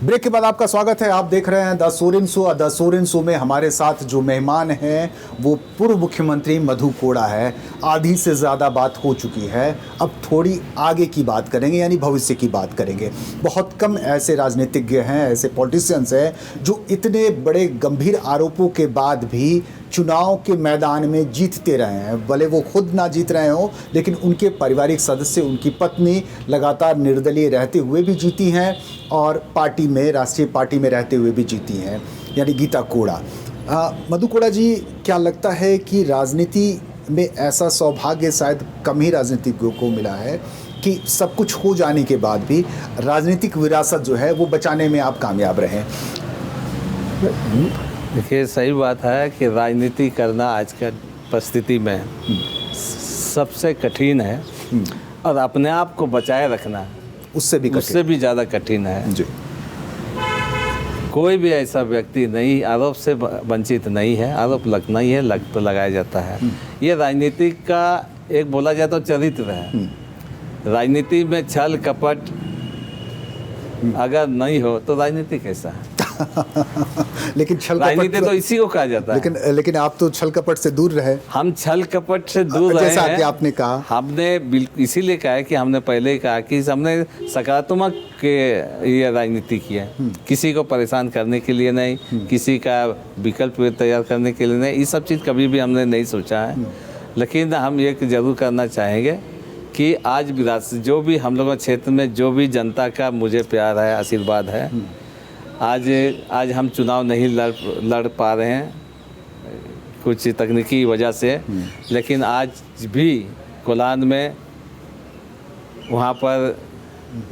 ब्रेक के बाद आपका स्वागत है। आप देख रहे हैं the Soren show. The Soren show में हमारे साथ जो मेहमान हैं वो पूर्व मुख्यमंत्री मधु कोड़ा है। आधी से ज़्यादा बात हो चुकी है, अब थोड़ी आगे की बात करेंगे, यानी भविष्य की बात करेंगे। बहुत कम ऐसे राजनीतिज्ञ हैं, ऐसे पॉलिटिशियंस हैं जो इतने बड़े गंभीर आरोपों के बाद भी चुनाव के मैदान में जीतते रहे हैं। भले वो खुद ना जीत रहे हों, लेकिन उनके पारिवारिक सदस्य, उनकी पत्नी लगातार निर्दलीय रहते हुए भी जीती हैं और पार्टी में, राष्ट्रीय पार्टी में रहते हुए भी जीती हैं, यानी गीता कोड़ा। मधु कोड़ा जी, क्या लगता है कि राजनीति में ऐसा सौभाग्य शायद कम ही राजनीतिज्ञों को मिला है कि सब कुछ हो जाने के बाद भी राजनीतिक विरासत जो है वो बचाने में आप कामयाब रहे? देखिए, सही बात है कि राजनीति करना आज के परिस्थिति में सबसे कठिन है, और अपने आप को बचाए रखना उससे भी ज़्यादा कठिन है जी। कोई भी ऐसा व्यक्ति नहीं आरोप से वंचित नहीं है। आरोप लगना ही है, लग तो लगाया जाता है। ये राजनीति का एक बोला जाए तो चरित्र है। राजनीति में छल कपट अगर नहीं हो तो राजनीति कैसा है? लेकिन छल राजनीति तो इसी को कहा जाता है। लेकिन आप तो छल कपट से दूर रहे। हम छल कपट से दूर रहे हैं, जैसा कि आपने कहा। हमने बिल्कुल इसीलिए कहा है कि हमने पहले ही कहा कि हमने सकारात्मक ये राजनीति की है। किसी को परेशान करने के लिए नहीं, किसी का विकल्प तैयार करने के लिए नहीं। ये सब चीज़ कभी भी हमने नहीं सोचा है। लेकिन हम ये जरूर करना चाहेंगे कि आज विरासत जो भी हम लोगों के क्षेत्र में जो भी जनता का मुझे प्यार है, आशीर्वाद है, आज हम चुनाव नहीं लड़ पा रहे हैं कुछ तकनीकी वजह से, लेकिन आज भी कोल्हान में वहाँ पर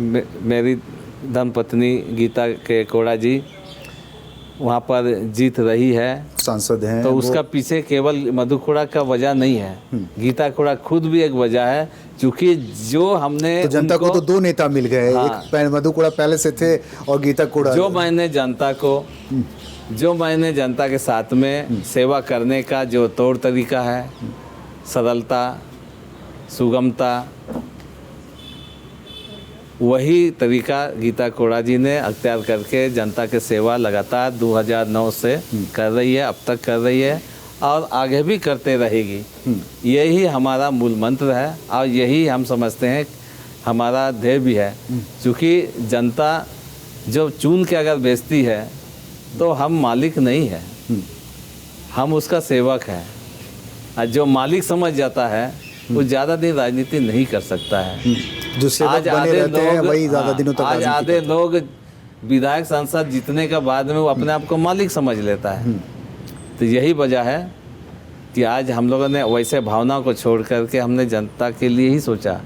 मेरी धर्मपत्नी गीता के कोड़ा जी वहाँ पर जीत रही है, सांसद हैं, तो उसका पीछे केवल मधु कोड़ा का वजह नहीं है, गीता कोड़ा खुद भी एक वजह है। क्योंकि जो हमने तो जनता को तो दो नेता मिल गए, हाँ, एक मधु कोड़ा पहले से थे और गीता कोड़ा। जो मैंने जनता के साथ में सेवा करने का जो तौर तरीका है, सरलता, सुगमता, वही तरीका गीता कोड़ा जी ने अख्तियार करके जनता के सेवा लगातार 2009 से कर रही है, अब तक कर रही है और आगे भी करते रहेगी। यही हमारा मूल मंत्र है और यही हम समझते हैं हमारा ध्येय भी है। क्योंकि जनता जो चुन के अगर बेचती है तो हम मालिक नहीं है, हम उसका सेवक है। और जो मालिक समझ जाता है वो ज़्यादा दिन राजनीति नहीं कर सकता है। जो सेवक बने रहते हैं वही ज़्यादा दिनों तक आज आधे लोग विधायक सांसद जीतने के बाद में वो अपने आप को मालिक समझ लेता है। तो यही वजह है कि आज हम लोगों ने वैसे भावना को छोड़ करके हमने जनता के लिए ही सोचा,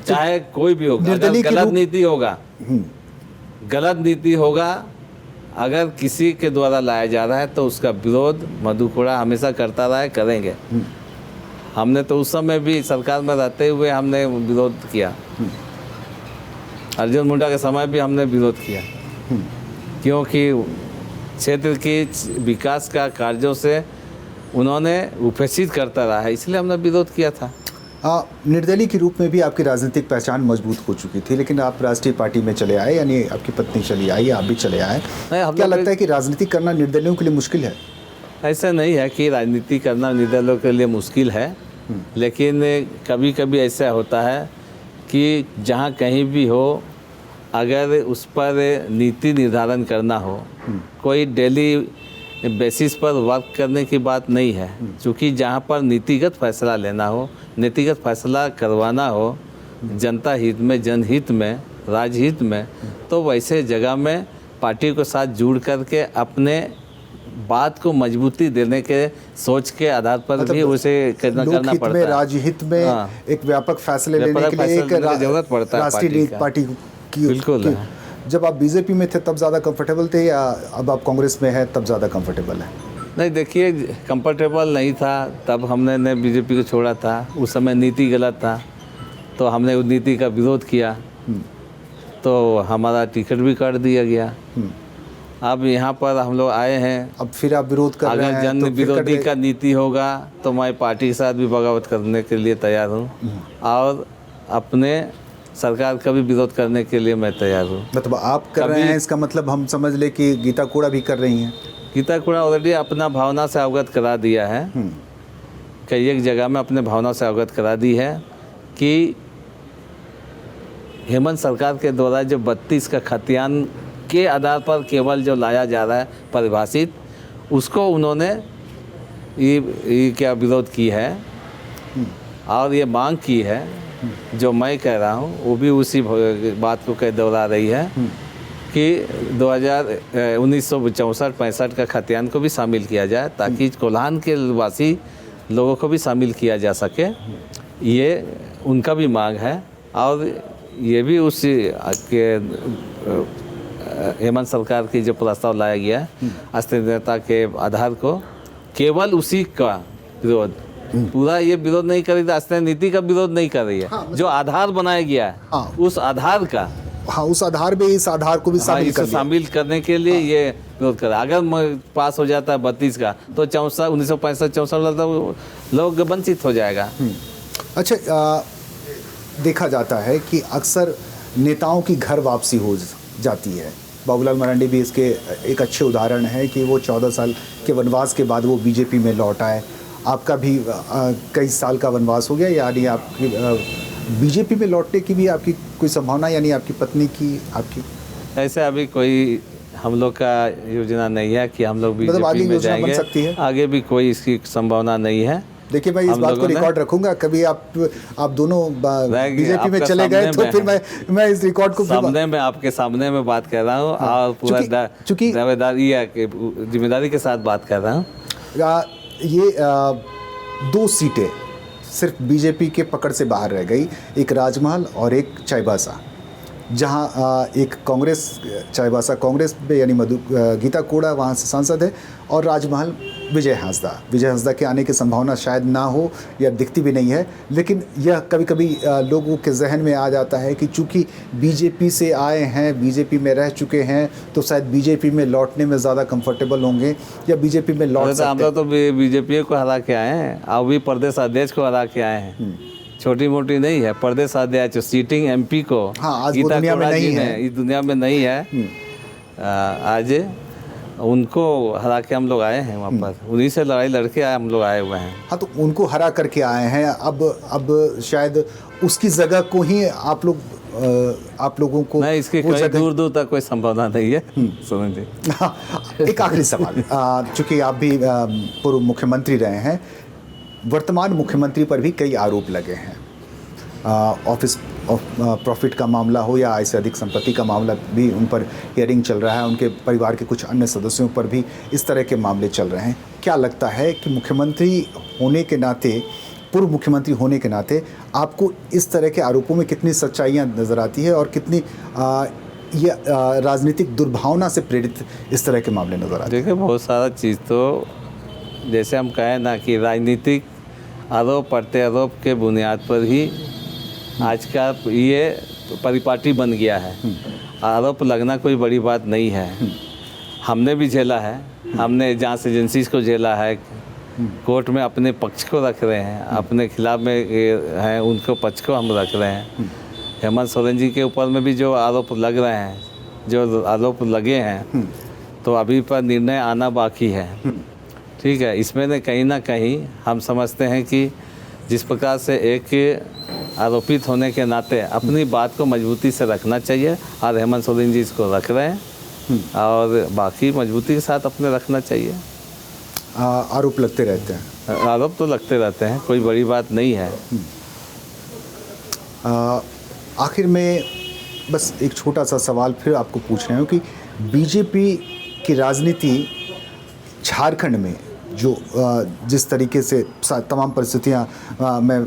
चाहे कोई भी होगा, अगर गलत नीति होगा, अगर किसी के द्वारा लाया जा रहा है तो उसका विरोध मधु कोड़ा हमेशा करता रहा है, करेंगे। हमने तो उस समय भी सरकार में रहते हुए हमने विरोध किया, अर्जुन मुंडा के समय भी हमने विरोध किया, क्योंकि क्षेत्र की विकास का कार्यों से उन्होंने उपेक्षित करता रहा है, इसलिए हमने विरोध किया था। निर्दलीय के रूप में भी आपकी राजनीतिक पहचान मजबूत हो चुकी थी, लेकिन आप राष्ट्रीय पार्टी में चले आए, यानी आपकी पत्नी चली आई, आप भी चले आए। क्या लगता है कि राजनीति करना निर्दलियों के लिए मुश्किल है? ऐसा नहीं है कि राजनीति करना निर्दलियों के लिए मुश्किल है, लेकिन कभी कभी ऐसा होता है कि जहाँ कहीं भी हो, अगर उस पर नीति निर्धारण करना हो, कोई डेली बेसिस पर वर्क करने की बात नहीं है। क्योंकि जहाँ पर नीतिगत फैसला लेना हो, नीतिगत फैसला करवाना हो जनता हित में, जनहित में, राजहित में, तो वैसे जगह में पार्टी के साथ जुड़ करके अपने बात को मजबूती देने के सोच के आधार पर मतलब भी उसे करना पड़ता है। राजहित में एक व्यापक फैसले लेने के लिए एक जरूरत पड़ता है राष्ट्रीय पार्टी की। बिल्कुल। जब आप बीजेपी में थे तब ज़्यादा कंफर्टेबल थे या अब आप कांग्रेस में हैं तब ज़्यादा कंफर्टेबल है? नहीं, देखिए, कंफर्टेबल नहीं था तब हमने बीजेपी को छोड़ा था। उस समय नीति गलत था तो हमने उस नीति का विरोध किया, तो हमारा टिकट भी काट दिया गया। अब यहाँ पर हम लोग आए हैं, अब फिर आप विरोध कर रहे हैं। अगर जन विरोधी का नीति होगा तो मैं पार्टी के साथ भी बगावत करने के लिए तैयार हूँ और अपने सरकार का भी विरोध करने के लिए मैं तैयार हूँ। मतलब आप कर रहे हैं, इसका मतलब हम समझ ले कि गीता कोड़ा भी कर रही हैं? गीता कोड़ा ऑलरेडी अपना भावना से अवगत करा दिया है, कई एक जगह में अपने भावना से अवगत करा दी है कि हेमंत सरकार के द्वारा जो 32 का खतियान के आधार पर केवल जो लाया जा रहा है परिभाषित, उसको उन्होंने ये क्या विरोध की है और ये मांग की है, जो मैं कह रहा हूँ वो भी उसी बात को कह दोहरा रही है कि 1964-65 का खतियान को भी शामिल किया जाए ताकि कोल्हान के वासी लोगों को भी शामिल किया जा सके। ये उनका भी मांग है और ये भी उसी के हेमंत सरकार की जो प्रस्ताव लाया गया है अस्थिरता के आधार को, केवल उसी का विरोध, पूरा ये विरोध नहीं कर रही है, अस्थिर नीति का विरोध नहीं कर रही है। जो आधार बनाया गया है उस आधार का, उस आधार में इस आधार को भी शामिल करने के लिए ये विरोध कर रहा है। अगर पास हो जाता है 32 का तो 1965-64 लोग वंचित हो जाएगा। अच्छा, देखा जाता है कि अक्सर नेताओं की घर वापसी हो जाती है। बाबूलाल मरांडी भी इसके एक अच्छे उदाहरण है कि वो 14 साल के वनवास के बाद वो बीजेपी में लौट आए। आपका भी कई साल का वनवास हो गया, यानी आपकी बीजेपी में लौटने की भी आपकी कोई संभावना, यानी आपकी पत्नी की, आपकी? ऐसे अभी कोई हम लोग का योजना नहीं है कि हम लोग बीजेपी में जाएंगे, आगे भी कोई इसकी संभावना नहीं है। देखिए, मैं इस बात को रिकॉर्ड रखूंगा, कभी आप दोनों बीजेपी में चले गए तो फिर मैं इस रिकॉर्ड को आपके सामने में बात कर रहा हूँ और पूरा जिम्मेदारी के साथ बात कर रहा हूँ। ये 2 सीटें सिर्फ बीजेपी के पकड़ से बाहर रह गई, एक राजमहल और एक चाईबासा। जहां एक कांग्रेस चाईबासा कांग्रेस में यानी गीता कोड़ा वहां से सांसद है, और राजमहल विजय हांसदा के आने की संभावना शायद ना हो या दिखती भी नहीं है। लेकिन यह कभी कभी लोगों के जहन में आ जाता है कि चूंकि बीजेपी से आए हैं, बीजेपी में रह चुके हैं, तो शायद बीजेपी में लौटने में ज़्यादा कंफर्टेबल होंगे या बीजेपी में लौट सकते हैं। हम लोग तो बीजेपी को हरा के आए हैं, अभी प्रदेश अध्यक्ष को हरा के आए हैं। छोटी मोटी नहीं है, प्रदेश अध्यक्ष सीटिंग एमपी को आज वो दुनिया में नहीं है, इस दुनिया में नहीं है। आज उनको हरा के हम लोग आए हैं वापस, उन्हीं से लड़ाई लड़के आए हम लोग आए हुए हैं। हाँ, तो उनको हरा करके आए हैं। अब शायद उसकी जगह को ही आप लोगों को नहीं, इसके कोई दूर तक कोई संभावना नहीं है। सुनो जी, एक आखिरी सवाल, चूंकि आप भी पूर्व मुख्यमंत्री रहे हैं, वर्तमान मुख्यमंत्री पर भी कई आरोप लगे हैं। ऑफिस ऑफ प्रॉफिट का मामला हो या आय से अधिक संपत्ति का मामला भी उन पर हियरिंग चल रहा है, उनके परिवार के कुछ अन्य सदस्यों पर भी इस तरह के मामले चल रहे हैं। क्या लगता है कि मुख्यमंत्री होने के नाते, पूर्व मुख्यमंत्री होने के नाते, आपको इस तरह के आरोपों में कितनी सच्चाइयाँ नज़र आती है और कितनी ये राजनीतिक दुर्भावना से प्रेरित इस तरह के मामले नज़र आते हैं? देखिए, बहुत सारा चीज़ तो जैसे हम कहें ना कि राजनीतिक आरोप प्रत्यारोप के बुनियाद पर ही आज का ये परिपाटी बन गया है। आरोप लगना कोई बड़ी बात नहीं है। हमने भी झेला है, हमने जांच एजेंसीज को झेला है, कोर्ट में अपने पक्ष को रख रहे हैं, अपने खिलाफ में हैं उनको पक्ष को हम रख रहे हैं। हेमंत सोरेन जी के ऊपर में भी जो आरोप लग रहे हैं, जो आरोप लगे हैं, तो अभी पर निर्णय आना बाकी है। ठीक है, इसमें कहीं ना कहीं हम समझते हैं कि जिस प्रकार से एक आरोपित होने के नाते अपनी बात को मजबूती से रखना चाहिए, और हेमंत सोरेन जी इसको रख रहे हैं और बाकी मजबूती के साथ अपने रखना चाहिए। आरोप लगते रहते हैं, आरोप तो लगते रहते हैं, कोई बड़ी बात नहीं है। आखिर में बस एक छोटा सा सवाल फिर आपको पूछ रहे हूँ कि बीजेपी की राजनीति झारखंड में जो जिस तरीके से तमाम परिस्थितियाँ, मैं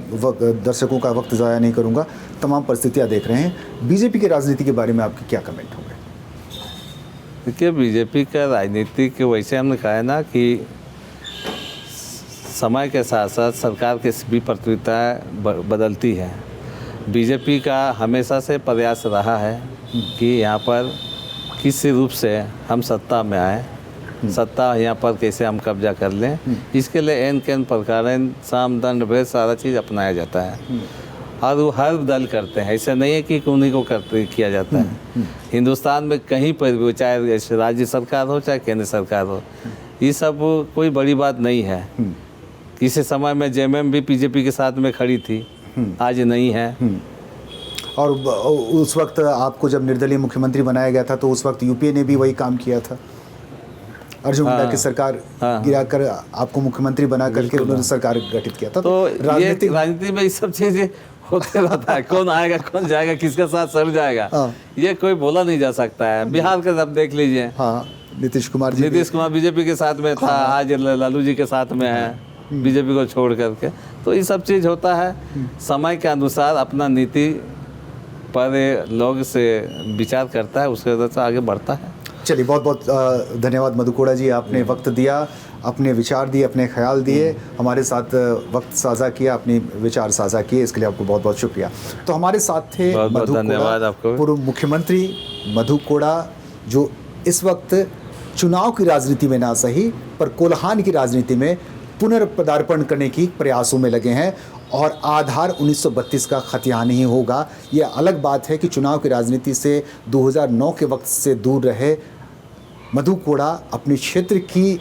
दर्शकों का वक्त ज़ाया नहीं करूँगा, तमाम परिस्थितियाँ देख रहे हैं, बीजेपी की राजनीति के बारे में आपके क्या कमेंट होंगे? देखिए, बीजेपी का राजनीति के वैसे हमने कहा है ना कि समय के साथ साथ सरकार की भी प्राथमिकताएँ बदलती है। बीजेपी का हमेशा से प्रयास रहा है कि यहाँ पर किसी रूप से हम सत्ता में आए, सत्ता यहाँ पर कैसे हम कब्जा कर लें, इसके लिए एन कैन प्रकार साम दंड भेद सारा चीज़ अपनाया जाता है और वो हर दल करते हैं। ऐसा नहीं है कि उन्हीं को किया जाता है। हिंदुस्तान में कहीं पर भी, चाहे राज्य सरकार हो चाहे केंद्र सरकार हो, ये सब कोई बड़ी बात नहीं है। किसी समय में जेएमएम भी बीजेपी के साथ में खड़ी थी, आज नहीं है। और उस वक्त आपको जब निर्दलीय मुख्यमंत्री बनाया गया था तो उस वक्त यूपीए ने भी वही काम किया था। अर्जुन मुंडा की सरकार गिराकर आपको मुख्यमंत्री बना करके उन्होंने सरकार गठित किया था। तो राजनीति में ये सब चीजें होते रहता है। कौन आएगा, कौन जाएगा, किसके साथ सर जाएगा, ये कोई बोला नहीं जा सकता है। बिहार का अब देख लीजिए, नीतीश कुमार बीजेपी के साथ में था, आज लालू जी के साथ में है बीजेपी को छोड़ करके। तो ये सब चीज़ होता है, समय के अनुसार अपना नीति पर लोग से विचार करता है, उसके वजह से आगे बढ़ता है। चलिए, बहुत बहुत धन्यवाद मधु कोड़ा जी, आपने वक्त दिया, अपने विचार दिए, अपने ख्याल दिए, हमारे साथ वक्त साझा किया, अपने विचार साझा किए, इसके लिए आपको बहुत बहुत शुक्रिया। तो हमारे साथ थे मधु कोड़ा, पूर्व मुख्यमंत्री मधु कोड़ा, जो इस वक्त चुनाव की राजनीति में ना सही पर कोल्हान की राजनीति में पुनर्पदार्पण करने की प्रयासों में लगे हैं और आधार 1932 का खतियान ही होगा। यह अलग बात है कि चुनाव की राजनीति से 2009 के वक्त से दूर रहे मधु कोड़ा अपने क्षेत्र की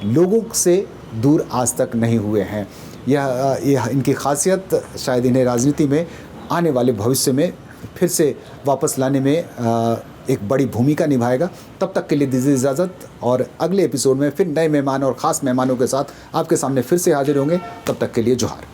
लोगों से दूर आज तक नहीं हुए हैं। यह इनकी खासियत शायद इन्हें राजनीति में आने वाले भविष्य में फिर से वापस लाने में एक बड़ी भूमिका निभाएगा। तब तक के लिए दीजिए इजाज़त और अगले एपिसोड में फिर नए मेहमान और ख़ास मेहमानों के साथ आपके सामने फिर से हाजिर होंगे। तब तक के लिए जोहार।